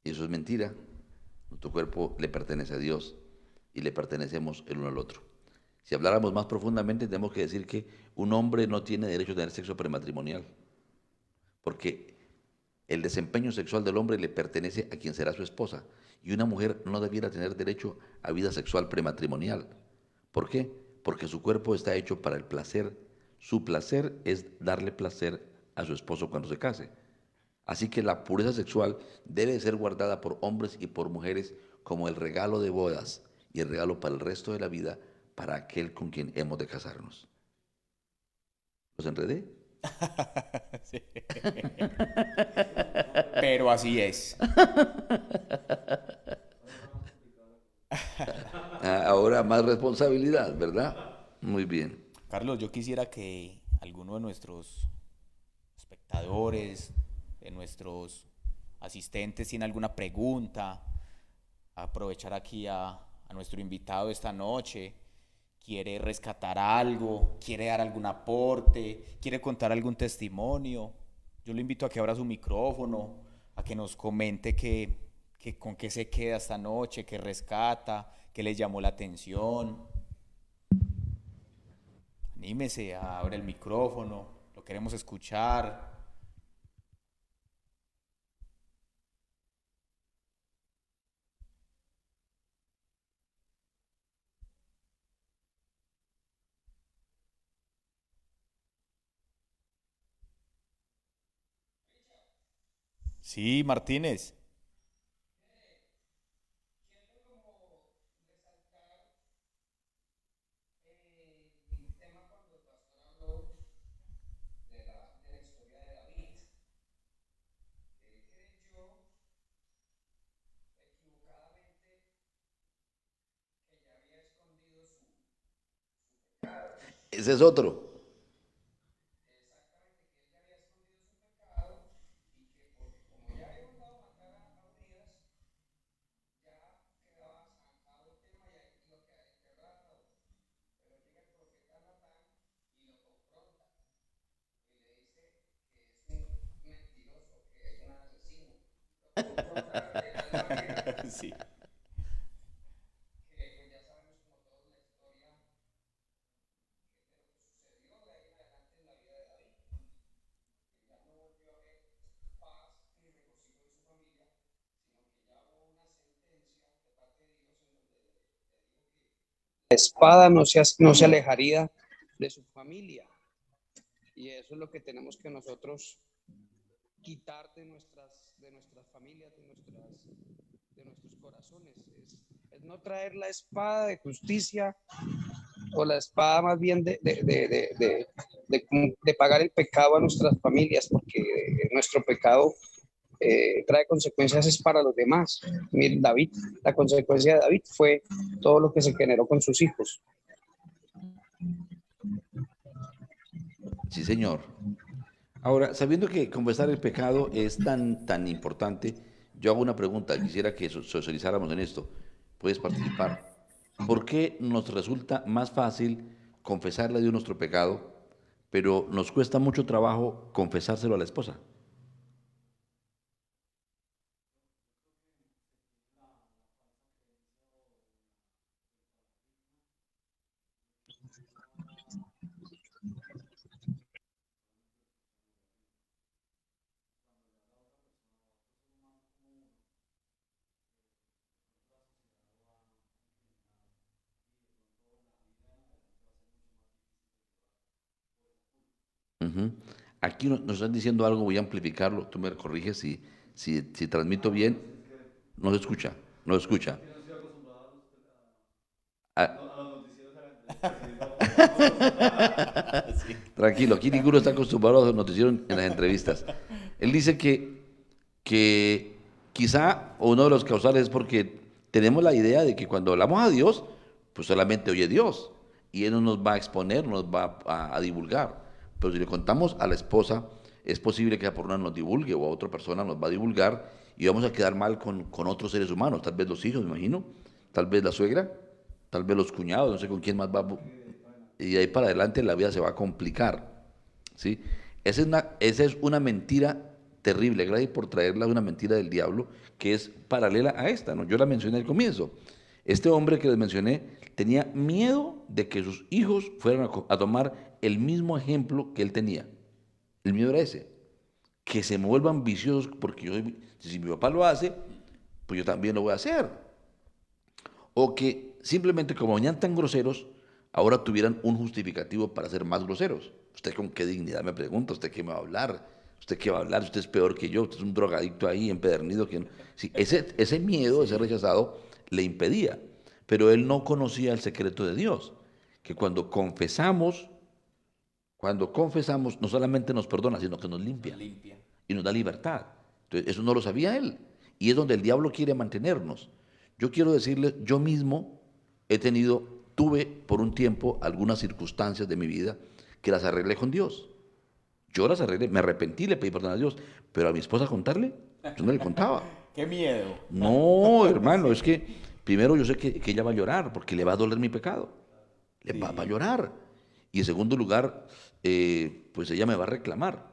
Y eso es mentira. Nuestro cuerpo le pertenece a Dios y le pertenecemos el uno al otro. Si habláramos más profundamente, tenemos que decir que un hombre no tiene derecho a tener sexo prematrimonial, porque el desempeño sexual del hombre le pertenece a quien será su esposa, y una mujer no debiera tener derecho a vida sexual prematrimonial. ¿Por qué? Porque su cuerpo está hecho para el placer. Su placer es darle placer a su esposo cuando se case. Así que la pureza sexual debe ser guardada por hombres y por mujeres como el regalo de bodas y el regalo para el resto de la vida para aquel con quien hemos de casarnos. ¿Los enredé? Sí. Pero así es. Ahora más responsabilidad, ¿verdad? Muy bien. Carlos, yo quisiera que alguno de nuestros espectadores, de nuestros asistentes, tiene alguna pregunta, aprovechar aquí a nuestro invitado esta noche, quiere rescatar algo, quiere dar algún aporte, quiere contar algún testimonio. Yo lo invito a que abra su micrófono, a que nos comente con qué se queda esta noche, qué rescata, qué le llamó la atención. Anímese, abre el micrófono, lo queremos escuchar. Sí, Martínez. Ese es otro. Sí. La espada no se alejaría de su familia. Y eso es lo que tenemos que nosotros quitar de nuestras familias, de nuestros corazones. Es no traer la espada de justicia o la espada más bien de pagar el pecado a nuestras familias, porque nuestro pecado trae consecuencias es para los demás. Mira, David, la consecuencia de David fue todo lo que se generó con sus hijos. Sí, señor. Ahora, sabiendo que confesar el pecado es tan importante, yo hago una pregunta, quisiera que socializáramos en esto. Puedes participar. ¿Por qué nos resulta más fácil confesarle a Dios nuestro pecado, pero nos cuesta mucho trabajo confesárselo a la esposa? Ujú. Aquí nos están diciendo algo, voy a amplificarlo, tú me corriges si transmito bien. No se escucha, no se escucha. Ah, Sí. tranquilo, aquí ninguno está acostumbrado a los noticieros en las entrevistas. Él dice que quizá uno de los causales es porque tenemos la idea de que cuando hablamos a Dios, pues solamente oye Dios. y él no nos va a exponer, no nos va a divulgar. Pero si le contamos a la esposa, es posible que esa persona nos divulgue o a otra persona nos va a divulgar y vamos a quedar mal con otros seres humanos, tal vez los hijos, me imagino, tal vez la suegra, tal vez los cuñados, no sé con quién más va. Y de ahí para adelante la vida se va a complicar, ¿sí? Esa es una mentira terrible. Gracias por traerla, una mentira del diablo que es paralela a esta, ¿no? Yo la mencioné al comienzo. Este hombre que les mencioné tenía miedo de que sus hijos fueran a tomar el mismo ejemplo que él tenía. El miedo era ese, que se me vuelvan viciosos porque si mi papá lo hace, pues yo también lo voy a hacer. O que simplemente como venían tan groseros, ahora tuvieran un justificativo para ser más groseros. ¿Usted con qué dignidad me pregunta? ¿Usted qué me va a hablar? ¿Usted qué va a hablar? Usted es peor que yo, usted es un drogadicto ahí, empedernido. Sí, ese miedo, ese rechazado, le impedía. Pero él no conocía el secreto de Dios, que cuando confesamos, no solamente nos perdona, sino que nos limpia y nos da libertad. Entonces, eso no lo sabía él. Y es donde el diablo quiere mantenernos. Yo quiero decirles, yo mismo tuve por un tiempo algunas circunstancias de mi vida que las arreglé con Dios. Yo las arreglé, me arrepentí, le pedí perdón a Dios, pero a mi esposa contarle, yo no le contaba. Qué miedo. No, hermano, es que primero yo sé que ella va a llorar porque le va a doler mi pecado. Va a llorar. Y en segundo lugar, pues ella me va a reclamar.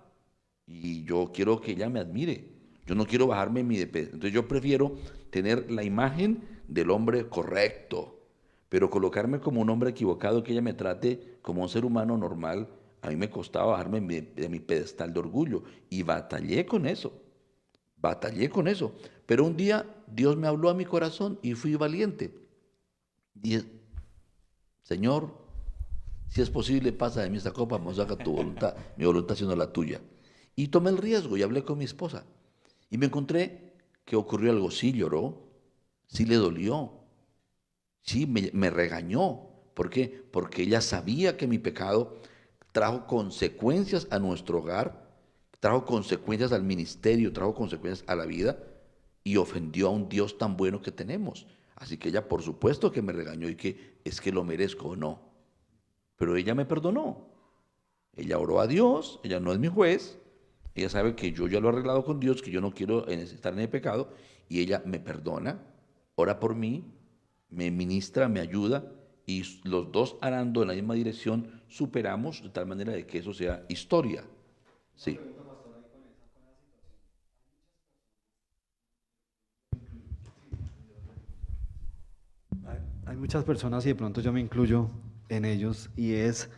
Y yo quiero que ella me admire. Yo no quiero bajarme mi peso. Entonces yo prefiero tener la imagen del hombre correcto, pero colocarme como un hombre equivocado, que ella me trate como un ser humano normal. A mí me costaba bajarme de mi pedestal de orgullo y batallé con eso. Pero un día Dios me habló a mi corazón y fui valiente. Dije, Señor, si es posible, pasa de mí esta copa, no haga tu voluntad, mi voluntad sino la tuya. Y tomé el riesgo y hablé con mi esposa. Y me encontré que ocurrió algo. Sí lloró, sí le dolió, sí me regañó. ¿Por qué? Porque ella sabía que mi pecado trajo consecuencias a nuestro hogar, trajo consecuencias al ministerio, trajo consecuencias a la vida y ofendió a un Dios tan bueno que tenemos. Así que ella, por supuesto que me regañó y que es que lo merezco o no. Pero ella me perdonó. Ella oró a Dios, ella no es mi juez, ella sabe que yo ya lo he arreglado con Dios, que yo no quiero estar en el pecado, y ella me perdona, ora por mí, me ministra, me ayuda, y los dos arando en la misma dirección superamos de tal manera de que eso sea historia. Sí. Hay muchas personas y de pronto yo me incluyo en ellos y es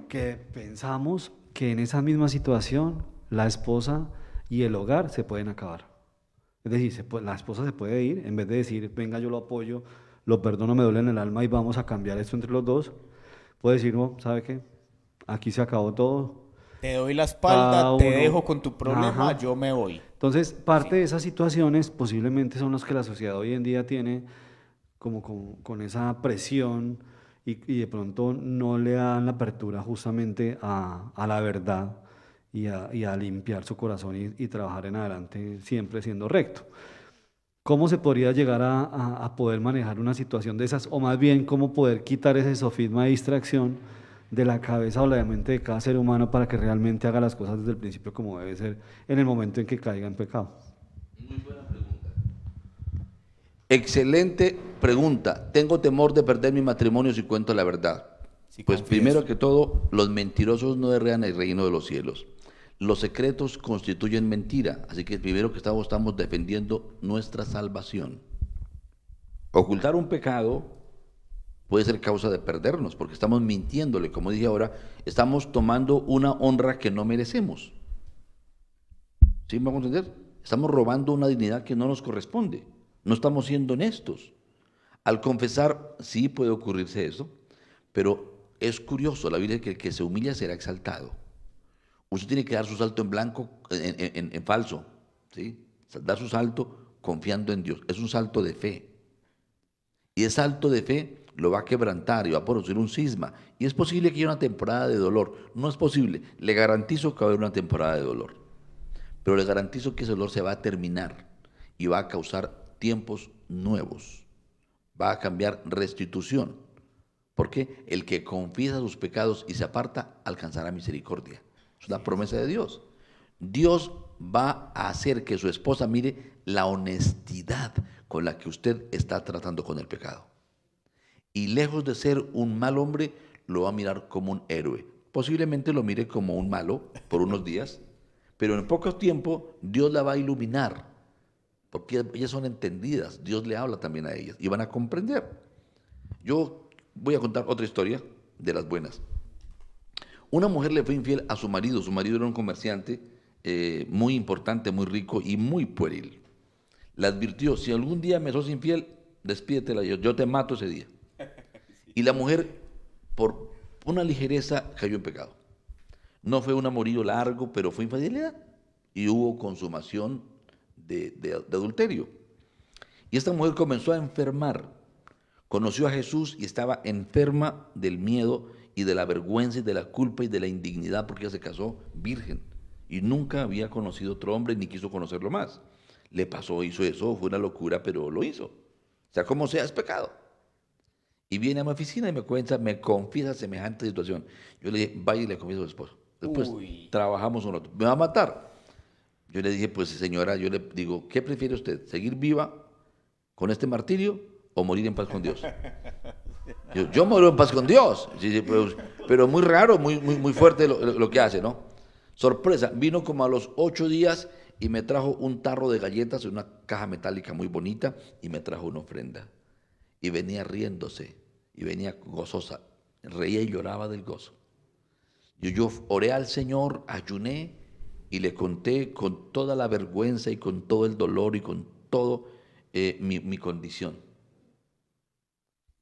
que pensamos que en esa misma situación la esposa y el hogar se pueden acabar. Es decir, la esposa se puede ir, en vez de decir, venga, yo lo apoyo, lo perdono, me duele en el alma y vamos a cambiar esto entre los dos, puede decir, no, ¿sabe qué? Aquí se acabó todo. Te doy la Cada espalda, te uno. dejo con tu problema, Ajá. yo me voy. Entonces, parte Sí. de esas situaciones posiblemente son las que la sociedad hoy en día tiene como con esa presión y de pronto no le dan la apertura justamente a la verdad y a limpiar su corazón y trabajar en adelante siempre siendo recto. ¿Cómo se podría llegar a poder manejar una situación de esas? O más bien, ¿cómo poder quitar ese sofisma de distracción de la cabeza o la mente de cada ser humano para que realmente haga las cosas desde el principio como debe ser en el momento en que caiga en pecado? Excelente pregunta. Tengo temor de perder mi matrimonio si cuento la verdad. Sí, Pues primero confieso. que todo, los mentirosos no heredan el reino de los cielos. Los secretos constituyen mentira, así que primero que estamos defendiendo nuestra salvación. Ocultar un pecado puede ser causa de perdernos, porque estamos mintiéndole, como dije ahora, estamos tomando una honra que no merecemos. ¿Sí me vamos a entender? Estamos robando una dignidad que no nos corresponde. No estamos siendo honestos. Al confesar, sí puede ocurrirse eso, pero es curioso, la Biblia dice que el que se humilla será exaltado. Usted tiene que dar su salto en blanco, en falso, ¿sí? Dar su salto confiando en Dios. Es un salto de fe. Y ese salto de fe lo va a quebrantar y va a producir un cisma. Y es posible que haya una temporada de dolor. No es posible. Le garantizo que va a haber una temporada de dolor. Pero le garantizo que ese dolor se va a terminar y va a causar tiempos nuevos. Va a cambiar restitución. Porque el que confiesa sus pecados y se aparta alcanzará misericordia. Es la promesa de Dios. Dios va a hacer que su esposa mire la honestidad con la que usted está tratando con el pecado. Y lejos de ser un mal hombre, lo va a mirar como un héroe. Posiblemente lo mire como un malo por unos días, pero en poco tiempo Dios la va a iluminar, porque ellas son entendidas. Dios le habla también a ellas y van a comprender. Yo voy a contar otra historia de las buenas. Una mujer le fue infiel a su marido. Su marido era un comerciante muy importante, muy rico y muy pueril. Le advirtió: si algún día me sos infiel, despídetela, yo te mato ese día. Y la mujer, por una ligereza, cayó en pecado. No fue un amorío largo, pero fue infidelidad. Y hubo consumación de adulterio. Y esta mujer comenzó a enfermar. Conoció a Jesús y estaba enferma del miedo y de la vergüenza y de la culpa y de la indignidad, porque ella se casó virgen y nunca había conocido otro hombre ni quiso conocerlo más. Le pasó, hizo eso, fue una locura, pero lo hizo. O sea, como sea, es pecado. Y viene a mi oficina y me cuenta, me confiesa semejante situación. Yo le dije: vaya y le confieso a su esposo. Después Uy. trabajamos un otro. ¿Me va a matar? Yo le dije: pues señora, yo le digo, ¿qué prefiere usted? ¿Seguir viva con este martirio o morir en paz con Dios? Yo muero en paz con Dios. Sí, sí, pero muy raro, muy fuerte lo que hace, ¿no? Sorpresa, vino como a los 8 días y me trajo un tarro de galletas en una caja metálica muy bonita y me trajo una ofrenda. Y venía riéndose y venía gozosa. Reía y lloraba del gozo. Yo oré al Señor, ayuné y le conté con toda la vergüenza y con todo el dolor y con todo mi condición.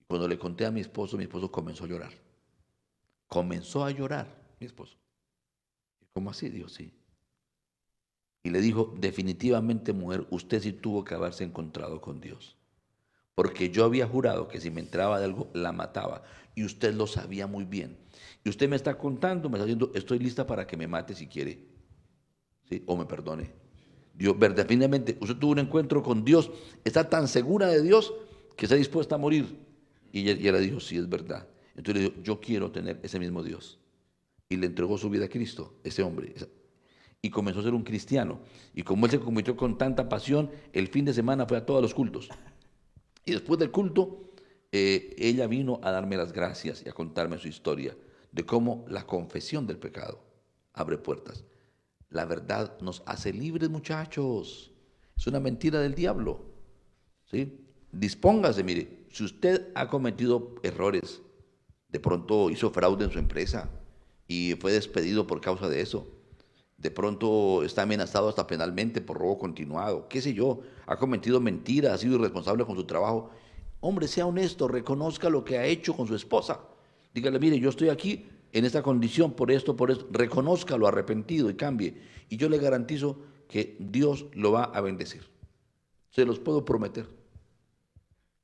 Cuando le conté a mi esposo comenzó a llorar. Comenzó a llorar, mi esposo. ¿Cómo así? Dijo: sí. Y le dijo: definitivamente, mujer, usted sí tuvo que haberse encontrado con Dios. Porque yo había jurado que si me enteraba de algo, la mataba. Y usted lo sabía muy bien. Y usted me está contando, me está diciendo: estoy lista para que me mate si quiere. ¿Sí? O me perdone. Dios, verdaderamente, usted tuvo un encuentro con Dios, está tan segura de Dios que está dispuesta a morir. Y ella dijo: sí, es verdad. Entonces le dijo: yo quiero tener ese mismo Dios. Y le entregó su vida a Cristo, ese hombre. Y comenzó a ser un cristiano. Y como él se convirtió con tanta pasión, el fin de semana fue a todos los cultos. Y después del culto, ella vino a darme las gracias y a contarme su historia de cómo la confesión del pecado abre puertas. La verdad nos hace libres, muchachos. Es una mentira del diablo. ¿Sí? Dispóngase, mire, si usted ha cometido errores, de pronto hizo fraude en su empresa y fue despedido por causa de eso, de pronto está amenazado hasta penalmente por robo continuado, qué sé yo, ha cometido mentiras, ha sido irresponsable con su trabajo. Hombre, sea honesto, reconozca lo que ha hecho con su esposa. Dígale: mire, yo estoy aquí en esta condición por esto, reconózcalo arrepentido y cambie. Y yo le garantizo que Dios lo va a bendecir. Se los puedo prometer.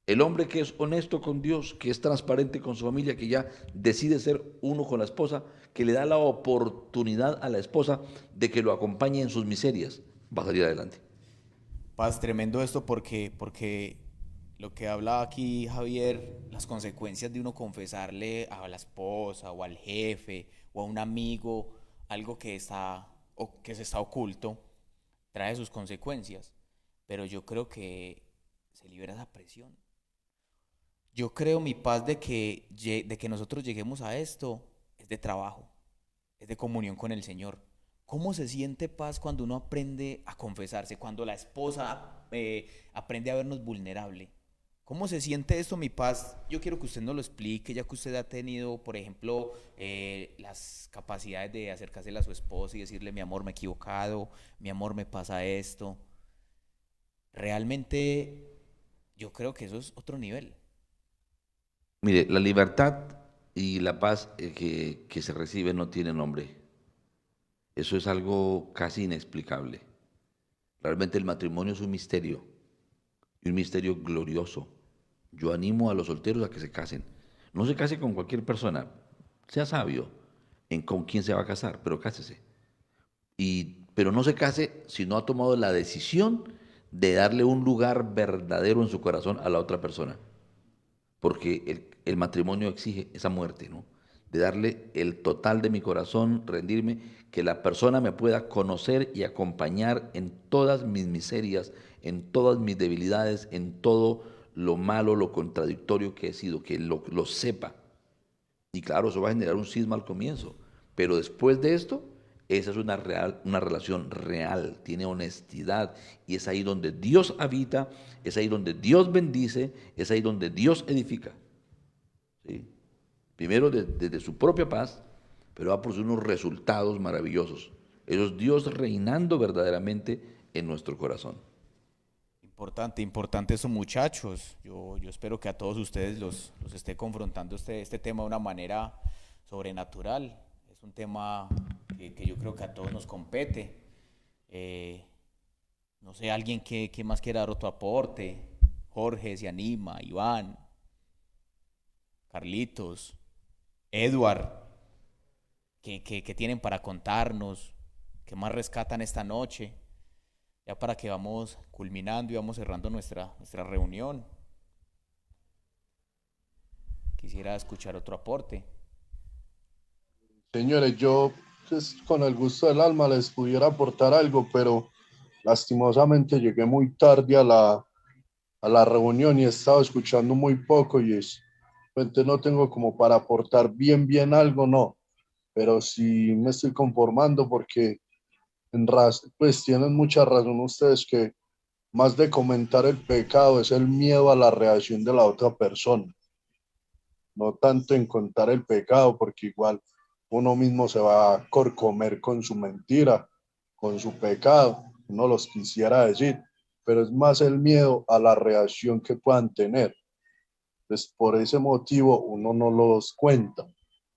El hombre que es honesto con Dios, que es transparente con su familia, que ya decide ser uno con la esposa, que le da la oportunidad a la esposa de que lo acompañe en sus miserias, va a salir adelante. Paz, tremendo esto porque lo que habla aquí Javier, las consecuencias de uno confesarle a la esposa o al jefe o a un amigo algo que está o que se está oculto, trae sus consecuencias. Pero yo creo que se libera esa presión. Yo creo, mi paz, de que nosotros lleguemos a esto es de trabajo, es de comunión con el Señor. ¿Cómo se siente paz cuando uno aprende a confesarse, cuando la esposa aprende a vernos vulnerable? ¿Cómo se siente esto, mi paz? Yo quiero que usted nos lo explique, ya que usted ha tenido, por ejemplo, las capacidades de acercarse a su esposa y decirle: mi amor, me he equivocado, mi amor, me pasa esto. Realmente, yo creo que eso es otro nivel. Mire, la libertad y la paz que se recibe no tiene nombre. Eso es algo casi inexplicable. Realmente el matrimonio es un misterio, y un misterio glorioso. Yo animo a los solteros a que se casen. No se case con cualquier persona, sea sabio en con quién se va a casar, pero cásese. Pero no se case si no ha tomado la decisión de darle un lugar verdadero en su corazón a la otra persona. Porque el matrimonio exige esa muerte, ¿no? De darle el total de mi corazón, rendirme, que la persona me pueda conocer y acompañar en todas mis miserias, en todas mis debilidades, en todo lo malo, lo contradictorio que he sido, que lo sepa. Y claro, eso va a generar un cisma al comienzo, pero después de esto, esa es una relación real, tiene honestidad, y es ahí donde Dios habita, es ahí donde Dios bendice, es ahí donde Dios edifica. ¿Sí? Primero desde su propia paz, pero va por unos resultados maravillosos. Eso es Dios reinando verdaderamente en nuestro corazón. Importante, importante eso, muchachos. Yo espero que a todos ustedes los esté confrontando este tema de una manera sobrenatural. Es un tema que yo creo que a todos nos compete. Eh, no sé, alguien que más quiera dar otro aporte. Jorge se anima, Iván, Carlitos, Edward, que tienen para contarnos, qué más rescatan esta noche, ya para que vamos culminando y vamos cerrando nuestra reunión. Quisiera escuchar otro aporte. Señores, yo pues, con el gusto del alma les pudiera aportar algo, pero lastimosamente llegué muy tarde a la reunión y he estado escuchando muy poco y entonces no tengo como para aportar bien algo, no, pero sí me estoy conformando porque pues tienen mucha razón ustedes que más de comentar el pecado es el miedo a la reacción de la otra persona, no tanto en contar el pecado, porque igual uno mismo se va a corcomer con su mentira, con su pecado, uno los quisiera decir, pero es más el miedo a la reacción que puedan tener. Pues por ese motivo uno no los cuenta,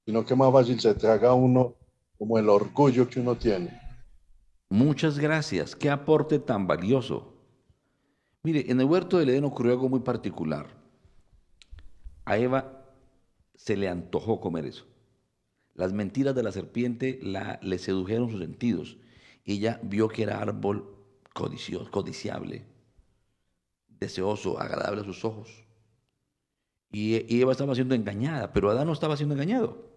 sino que más fácil se traga uno como el orgullo que uno tiene. Muchas gracias. Qué aporte tan valioso. Mire, en el huerto del Edén ocurrió algo muy particular. A Eva se le antojó comer eso. Las mentiras de la serpiente le sedujeron sus sentidos. Ella vio que era árbol codiciable, deseoso, agradable a sus ojos. Y Eva estaba siendo engañada, pero Adán no estaba siendo engañado.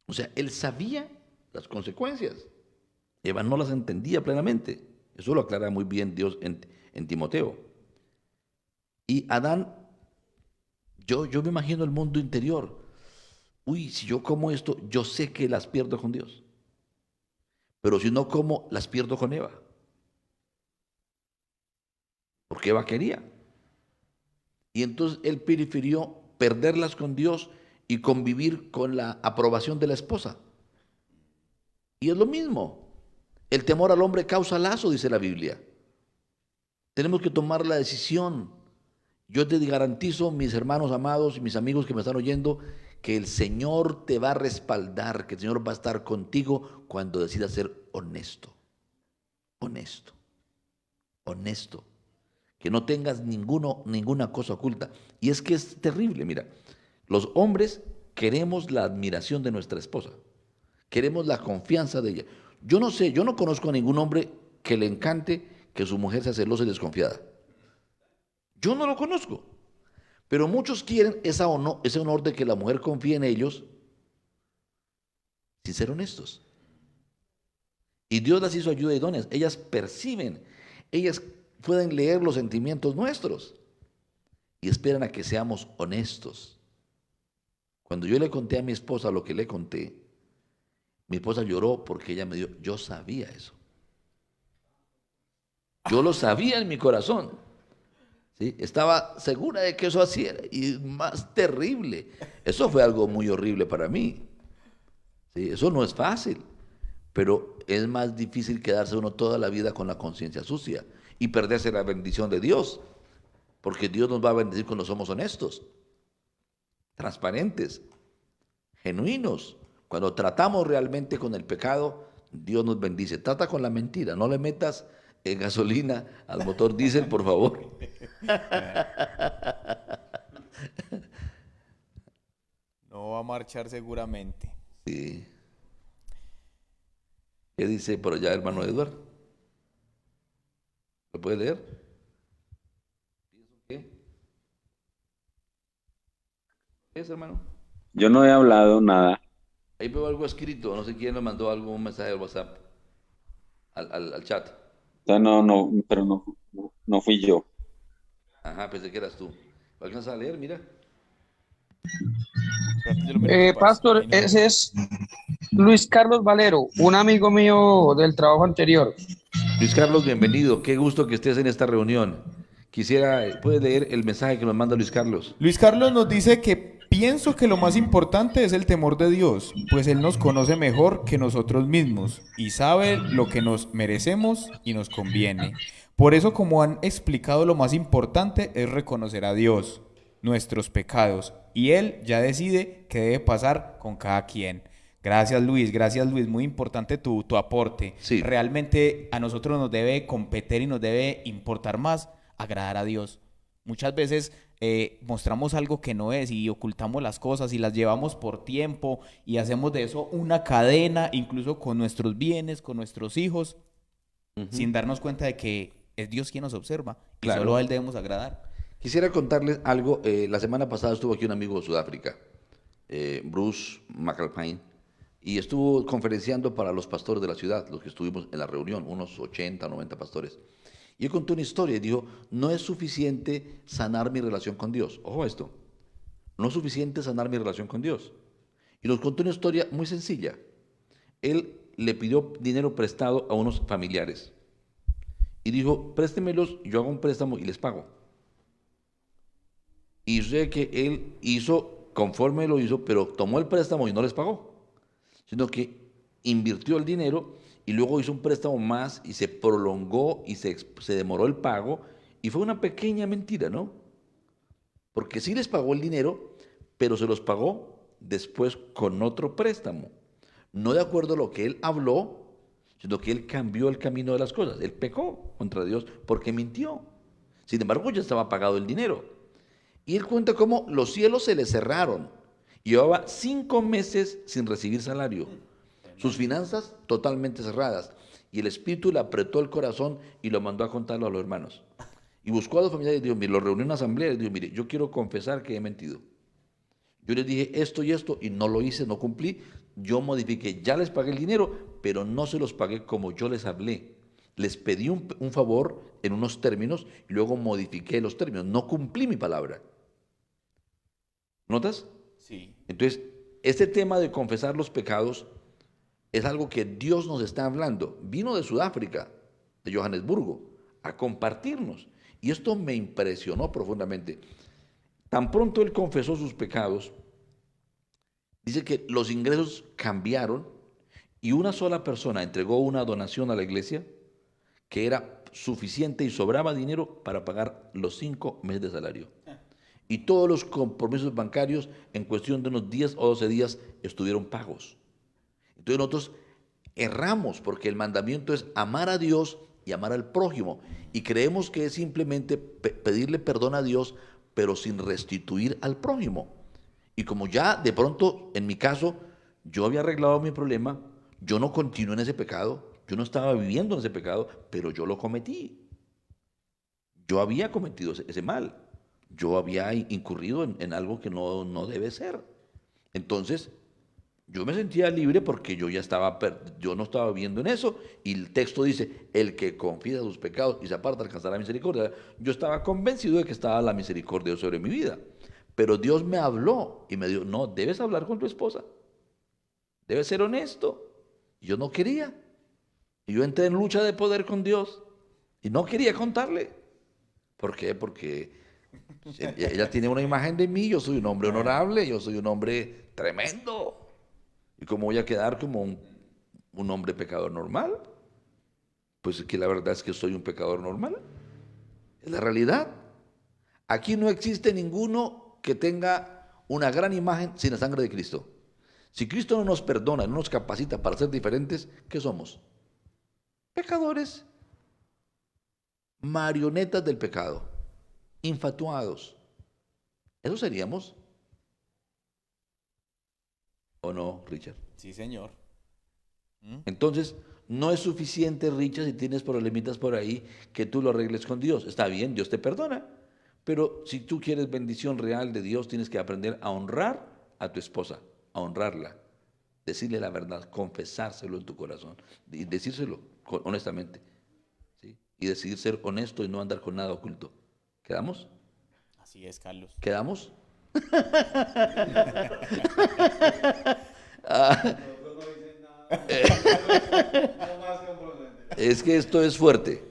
O sea, él sabía las consecuencias. Eva no las entendía plenamente. Eso lo aclara muy bien Dios en Timoteo. Y Adán, yo me imagino el mundo interior. Uy, si yo como esto, yo sé que las pierdo con Dios. Pero si no como, las pierdo con Eva. Porque Eva quería. Y entonces él prefirió perderlas con Dios y convivir con la aprobación de la esposa. Y es lo mismo. El temor al hombre causa lazo, dice la Biblia. Tenemos que tomar la decisión. Yo te garantizo, mis hermanos amados y mis amigos que me están oyendo, que el Señor te va a respaldar, que el Señor va a estar contigo cuando decidas ser honesto, honesto, honesto. Que no tengas ninguna cosa oculta. Y es que es terrible, mira, los hombres queremos la admiración de nuestra esposa, queremos la confianza de ella. Yo no sé, yo no conozco a ningún hombre que le encante que su mujer sea celosa y desconfiada. Yo no lo conozco. Pero muchos quieren ese honor de que la mujer confíe en ellos sin ser honestos. Y Dios las hizo ayuda idóneas. Ellas perciben, ellas pueden leer los sentimientos nuestros y esperan a que seamos honestos. Cuando yo le conté a mi esposa lo que le conté, mi esposa lloró porque ella me dijo, yo sabía eso. Yo lo sabía en mi corazón. ¿Sí? Estaba segura de que eso hacía y más terrible. Eso fue algo muy horrible para mí. ¿Sí? Eso no es fácil, pero es más difícil quedarse uno toda la vida con la conciencia sucia y perderse la bendición de Dios, porque Dios nos va a bendecir cuando somos honestos, transparentes, genuinos. Cuando tratamos realmente con el pecado, Dios nos bendice. Trata con la mentira, no le metas gasolina al motor diésel, por favor. No va a marchar seguramente. Sí. ¿Qué dice por allá, hermano Edward? ¿Lo puede leer? ¿Qué? ¿Es, hermano? Yo no he hablado nada. Ahí veo algo escrito, no sé quién me mandó algún mensaje al WhatsApp, al chat. Pero no fui yo. Ajá, pensé que eras tú. ¿Lo alcanzas a leer? Mira. Espérate, yo lo miro aquí, parce. Pastor, Ahí no veo. ese es Luis Carlos Valero, un amigo mío del trabajo anterior. Luis Carlos, bienvenido. Qué gusto que estés en esta reunión. Quisiera, ¿puedes leer el mensaje que nos manda Luis Carlos? Luis Carlos nos dice que pienso que lo más importante es el temor de Dios, pues Él nos conoce mejor que nosotros mismos y sabe lo que nos merecemos y nos conviene. Por eso, como han explicado, lo más importante es reconocer a Dios, nuestros pecados, y Él ya decide qué debe pasar con cada quien. Gracias Luis, muy importante tu aporte. Sí, Realmente a nosotros nos debe competir y nos debe importar más agradar a Dios. Muchas veces mostramos algo que no es y ocultamos las cosas y las llevamos por tiempo y hacemos de eso una cadena, incluso con nuestros bienes, con nuestros hijos, sin darnos cuenta de que es Dios quien nos observa y solo a claro. Él debemos agradar. Quisiera contarles algo. La semana pasada estuvo aquí un amigo de Sudáfrica, Bruce McAlpine, y estuvo conferenciando para los pastores de la ciudad, los que estuvimos en la reunión, unos 80, 90 pastores. Y él contó una historia y dijo, no es suficiente sanar mi relación con Dios. Ojo a esto, no es suficiente sanar mi relación con Dios. Y nos contó una historia muy sencilla. Él le pidió dinero prestado a unos familiares y dijo, préstemelos, yo hago un préstamo y les pago. Y sé que él hizo, conforme lo hizo, pero tomó el préstamo y no les pagó, sino que invirtió el dinero y luego hizo un préstamo más y se prolongó y se demoró el pago y fue una pequeña mentira, ¿no? Porque sí les pagó el dinero, pero se los pagó después con otro préstamo. No de acuerdo a lo que él habló, sino que él cambió el camino de las cosas. Él pecó contra Dios porque mintió. Sin embargo, ya estaba pagado el dinero. Y él cuenta cómo los cielos se le cerraron. Llevaba 5 meses sin recibir salario. Sus finanzas totalmente cerradas. Y el Espíritu le apretó el corazón y lo mandó a contarlo a los hermanos. Y buscó a los familiares y dijo, mire, lo reunió en una asamblea y dijo, mire, yo quiero confesar que he mentido. Yo les dije esto y no lo hice, no cumplí. Yo modifiqué, ya les pagué el dinero, pero no se los pagué como yo les hablé. Les pedí un favor en unos términos y luego modifiqué los términos. No cumplí mi palabra. ¿Notas? Sí. Entonces, este tema de confesar los pecados es algo que Dios nos está hablando. Vino de Sudáfrica, de Johannesburgo, a compartirnos. Y esto me impresionó profundamente. Tan pronto él confesó sus pecados, dice que los ingresos cambiaron y una sola persona entregó una donación a la iglesia que era suficiente y sobraba dinero para pagar los 5 meses de salario. Y todos los compromisos bancarios en cuestión de unos 10 o 12 días estuvieron pagos. Entonces nosotros erramos porque el mandamiento es amar a Dios y amar al prójimo. Y creemos que es simplemente pedirle perdón a Dios, pero sin restituir al prójimo. Y como ya de pronto, en mi caso, yo había arreglado mi problema, yo no continué en ese pecado, yo no estaba viviendo en ese pecado, pero yo lo cometí. Yo había cometido ese mal. Yo había incurrido en algo que no debe ser. Entonces, yo me sentía libre porque yo ya estaba, yo no estaba viviendo en eso. Y el texto dice, el que confiesa sus pecados y se aparta alcanzará la misericordia. Yo estaba convencido de que estaba la misericordia sobre mi vida. Pero Dios me habló y me dijo, no, debes hablar con tu esposa. Debes ser honesto. Y yo no quería. Y yo entré en lucha de poder con Dios. Y no quería contarle. ¿Por qué? Porque ella tiene una imagen de mí, yo soy un hombre honorable, yo soy un hombre tremendo. ¿Y cómo voy a quedar como un hombre pecador normal? Pues que la verdad es que soy un pecador normal. Es la realidad. Aquí no existe ninguno que tenga una gran imagen sin la sangre de Cristo. Si Cristo no nos perdona, no nos capacita para ser diferentes, ¿qué somos? Pecadores, marionetas del pecado, infatuados. ¿Eso seríamos? ¿O no, Richard? Sí, señor. ¿Mm? Entonces, no es suficiente, Richard, si tienes problemitas por ahí, que tú lo arregles con Dios. Está bien, Dios te perdona, Pero si tú quieres bendición real de Dios, tienes que aprender a honrar a tu esposa, a honrarla, decirle la verdad, confesárselo en tu corazón y decírselo honestamente, ¿sí? Y decidir ser honesto y no andar con nada oculto. ¿Quedamos? Así es, Carlos. ¿Quedamos? Ah, es que esto es fuerte.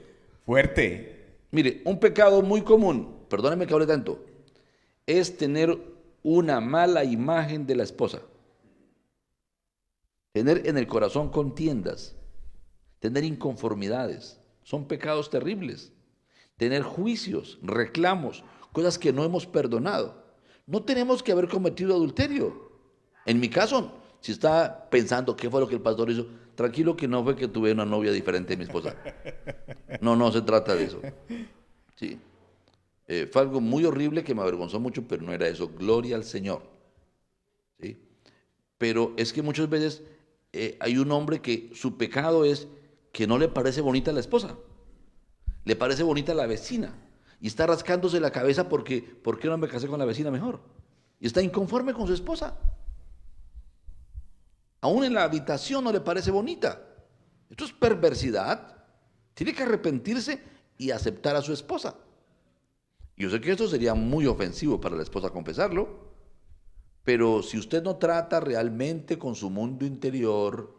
Fuerte. Mire, un pecado muy común, perdóneme que hable tanto, es tener una mala imagen de la esposa. Tener en el corazón contiendas, tener inconformidades, son pecados terribles. Tener juicios, reclamos, cosas que no hemos perdonado. No tenemos que haber cometido adulterio. En mi caso, si está pensando qué fue lo que el pastor hizo, tranquilo que no fue que tuve una novia diferente de mi esposa. No se trata de eso. Sí. Fue algo muy horrible que me avergonzó mucho, pero no era eso. Gloria al Señor. ¿Sí? Pero es que muchas veces hay un hombre que su pecado es que no le parece bonita la esposa. Le parece bonita la vecina. Y está rascándose la cabeza porque, ¿por qué no me casé con la vecina mejor? Y está inconforme con su esposa. Aún en la habitación no le parece bonita. Esto es perversidad. Tiene que arrepentirse y aceptar a su esposa. Yo sé que esto sería muy ofensivo para la esposa confesarlo, pero si usted no trata realmente con su mundo interior,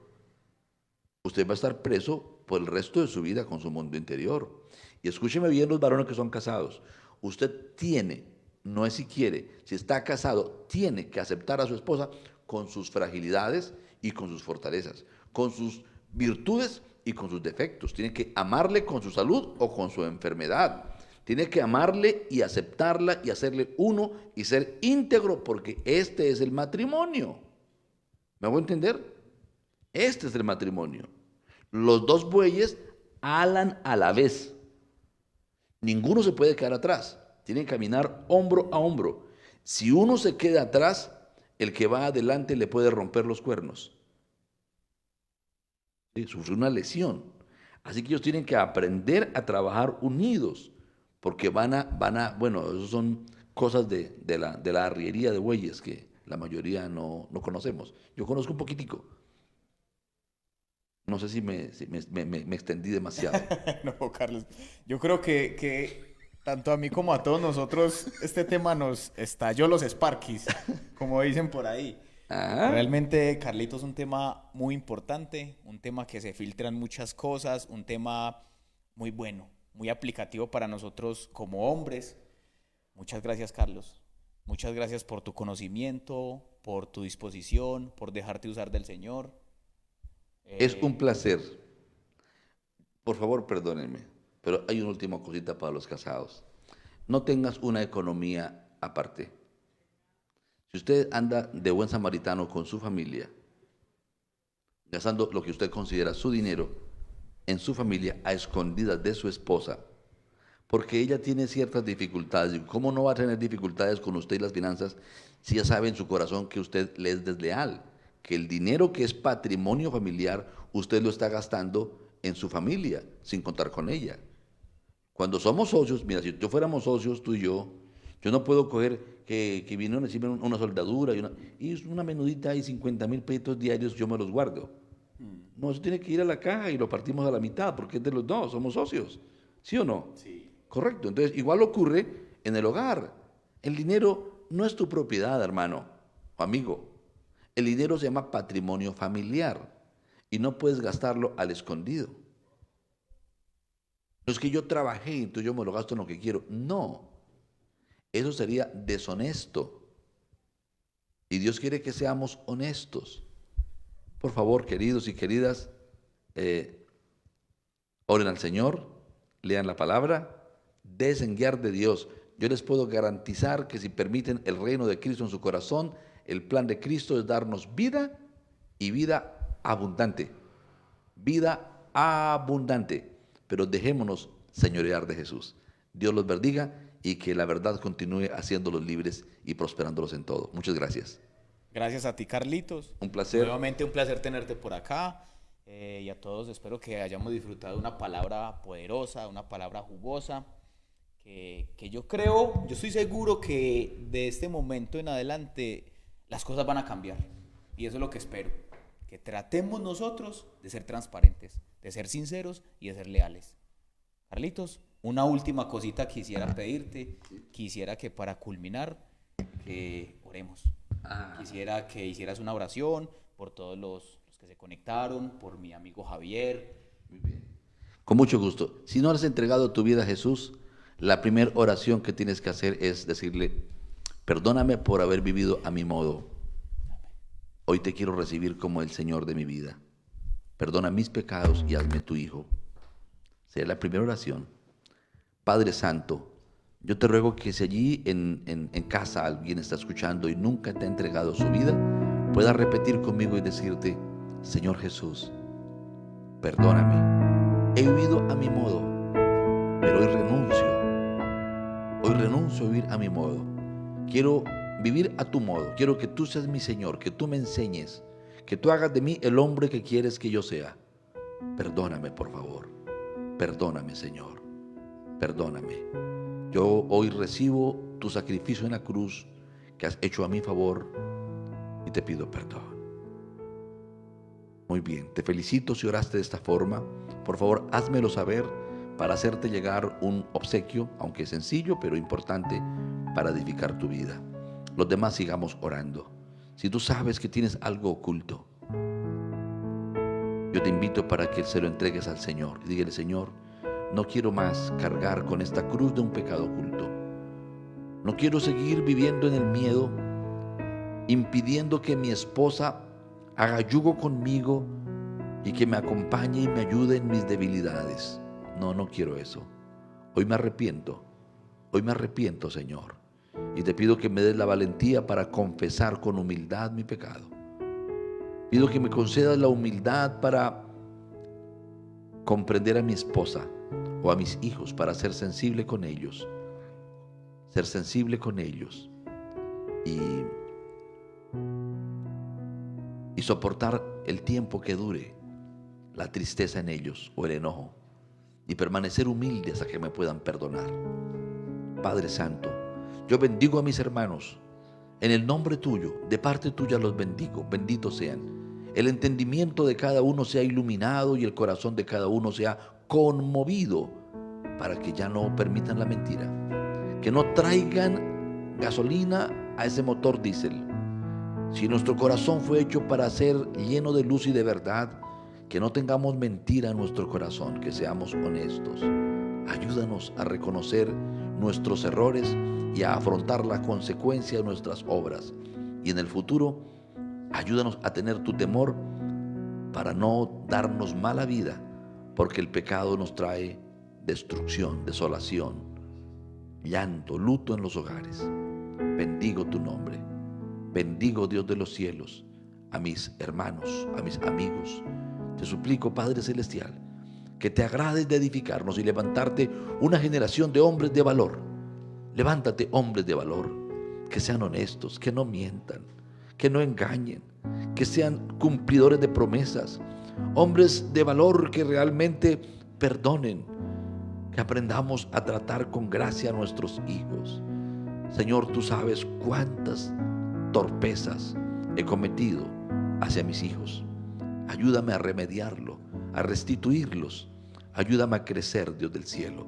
usted va a estar preso por el resto de su vida con su mundo interior. Y escúcheme bien los varones que son casados. Usted tiene, no es si quiere, si está casado, tiene que aceptar a su esposa con sus fragilidades y con sus fortalezas, con sus virtudes y con sus defectos. Tiene que amarle con su salud o con su enfermedad. Tiene que amarle y aceptarla y hacerle uno y ser íntegro, porque este es el matrimonio. ¿Me hago entender? Este es el matrimonio. Los dos bueyes alan a la vez. Ninguno se puede quedar atrás. Tienen que caminar hombro a hombro. Si uno se queda atrás, el que va adelante le puede romper los cuernos. ¿Sí? Sufre una lesión. Así que ellos tienen que aprender a trabajar unidos, porque bueno, eso son cosas de la arriería de bueyes que la mayoría no conocemos. Yo conozco un poquitico. No sé si me extendí demasiado. No, Carlos. Yo creo que tanto a mí como a todos nosotros este tema nos estalló los Sparkies, como dicen por ahí. Ajá. Realmente, Carlitos, es un tema muy importante, un tema que se filtran muchas cosas, un tema muy bueno, muy aplicativo para nosotros como hombres. Muchas gracias, Carlos. Muchas gracias por tu conocimiento, por tu disposición, por dejarte usar del Señor. Es un placer. Por favor, perdónenme, pero hay una última cosita para los casados. No tengas una economía aparte. Si usted anda de buen samaritano con su familia, gastando lo que usted considera su dinero en su familia a escondidas de su esposa, porque ella tiene ciertas dificultades. ¿Y cómo no va a tener dificultades con usted y las finanzas si ya sabe en su corazón que usted le es desleal? Que el dinero que es patrimonio familiar, usted lo está gastando en su familia, sin contar con ella. Cuando somos socios, mira, si yo fuéramos socios, tú y yo no puedo coger que vinieron a decirme una soldadura y una menudita y 50,000 pesos diarios, yo me los guardo. No, eso tiene que ir a la caja y lo partimos a la mitad, porque es de los dos, somos socios. ¿Sí o no? Sí. Correcto. Entonces, igual ocurre en el hogar. El dinero no es tu propiedad, hermano o amigo. El dinero se llama patrimonio familiar y no puedes gastarlo al escondido. No es que yo trabajé y entonces yo me lo gasto en lo que quiero. No, eso sería deshonesto. Y Dios quiere que seamos honestos. Por favor, queridos y queridas, oren al Señor, lean la palabra, déjense guiar de Dios. Yo les puedo garantizar que si permiten el reino de Cristo en su corazón, el plan de Cristo es darnos vida y vida abundante. Vida abundante. Pero dejémonos señorear de Jesús. Dios los bendiga y que la verdad continúe haciéndolos libres y prosperándolos en todo. Muchas gracias. Gracias a ti, Carlitos. Un placer. Nuevamente un placer tenerte por acá. Y a todos espero que hayamos disfrutado de una palabra poderosa, una palabra jugosa. que yo creo, yo estoy seguro que de este momento en adelante las cosas van a cambiar. Y eso es lo que espero, que tratemos nosotros de ser transparentes, de ser sinceros y de ser leales. Carlitos, una última cosita quisiera pedirte. Quisiera que para culminar, que oremos. Quisiera que hicieras una oración por todos los que se conectaron, por mi amigo Javier. Muy bien. Con mucho gusto. Si no has entregado tu vida a Jesús, la primera oración que tienes que hacer es decirle: perdóname por haber vivido a mi modo. Hoy te quiero recibir como el Señor de mi vida. Perdona mis pecados y hazme tu hijo. Será la primera oración. Padre Santo, yo te ruego que si allí en casa alguien está escuchando y nunca te ha entregado su vida, pueda repetir conmigo y decirte: Señor Jesús, perdóname. He vivido a mi modo, pero hoy renuncio a vivir a mi modo. Quiero vivir a tu modo. Quiero que tú seas mi Señor, que tú me enseñes, que tú hagas de mí el hombre que quieres que yo sea. Perdóname, por favor. Perdóname, Señor. Perdóname. Yo hoy recibo tu sacrificio en la cruz que has hecho a mi favor y te pido perdón. Muy bien, te felicito si oraste de esta forma. Por favor, házmelo saber para hacerte llegar un obsequio, aunque sencillo, pero importante para edificar tu vida. Los demás sigamos orando. Si tú sabes que tienes algo oculto, yo te invito para que se lo entregues al Señor. Y dígale: Señor, no quiero más cargar con esta cruz de un pecado oculto. No quiero seguir viviendo en el miedo, impidiendo que mi esposa haga yugo conmigo y que me acompañe y me ayude en mis debilidades. No quiero eso. Hoy me arrepiento, Señor, y te pido que me des la valentía para confesar con humildad mi pecado. Pido que me concedas la humildad para comprender a mi esposa o a mis hijos, para ser sensible con ellos, y soportar el tiempo que dure la tristeza en ellos o el enojo, y permanecer humilde hasta que me puedan perdonar. Padre Santo, yo bendigo a mis hermanos en el nombre tuyo, de parte tuya los bendigo, benditos sean. El entendimiento de cada uno sea iluminado y el corazón de cada uno sea conmovido, para que ya no permitan la mentira, que no traigan gasolina a ese motor diésel. Si nuestro corazón fue hecho para ser lleno de luz y de verdad, que no tengamos mentira en nuestro corazón, que seamos honestos. Ayúdanos a reconocer nuestros errores y a afrontar la consecuencia de nuestras obras. Y en el futuro, ayúdanos a tener tu temor para no darnos mala vida, porque el pecado nos trae destrucción, desolación, llanto, luto en los hogares. Bendigo tu nombre. Bendigo, Dios de los cielos, a mis hermanos, a mis amigos. Te suplico, Padre Celestial, que te agrades de edificarnos y levantarte una generación de hombres de valor. Levántate hombres de valor, que sean honestos, que no mientan, que no engañen, que sean cumplidores de promesas. Hombres de valor que realmente perdonen, que aprendamos a tratar con gracia a nuestros hijos. Señor, tú sabes cuántas torpezas he cometido hacia mis hijos. Ayúdame a remediarlo, a restituirlos. Ayúdame a crecer, Dios del cielo.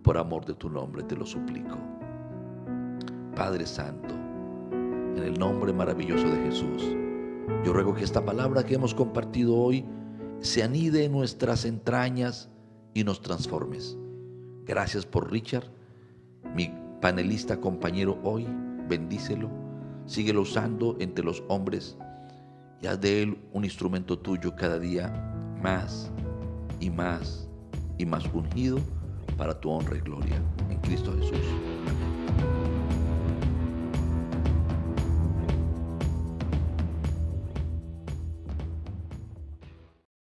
Por amor de tu nombre te lo suplico. Padre Santo, en el nombre maravilloso de Jesús, yo ruego que esta palabra que hemos compartido hoy se anide en nuestras entrañas y nos transformes. Gracias por Richard, mi panelista compañero hoy. Bendícelo, síguelo usando entre los hombres y haz de él un instrumento tuyo cada día más y más y más ungido para tu honra y gloria. En Cristo Jesús. Amén.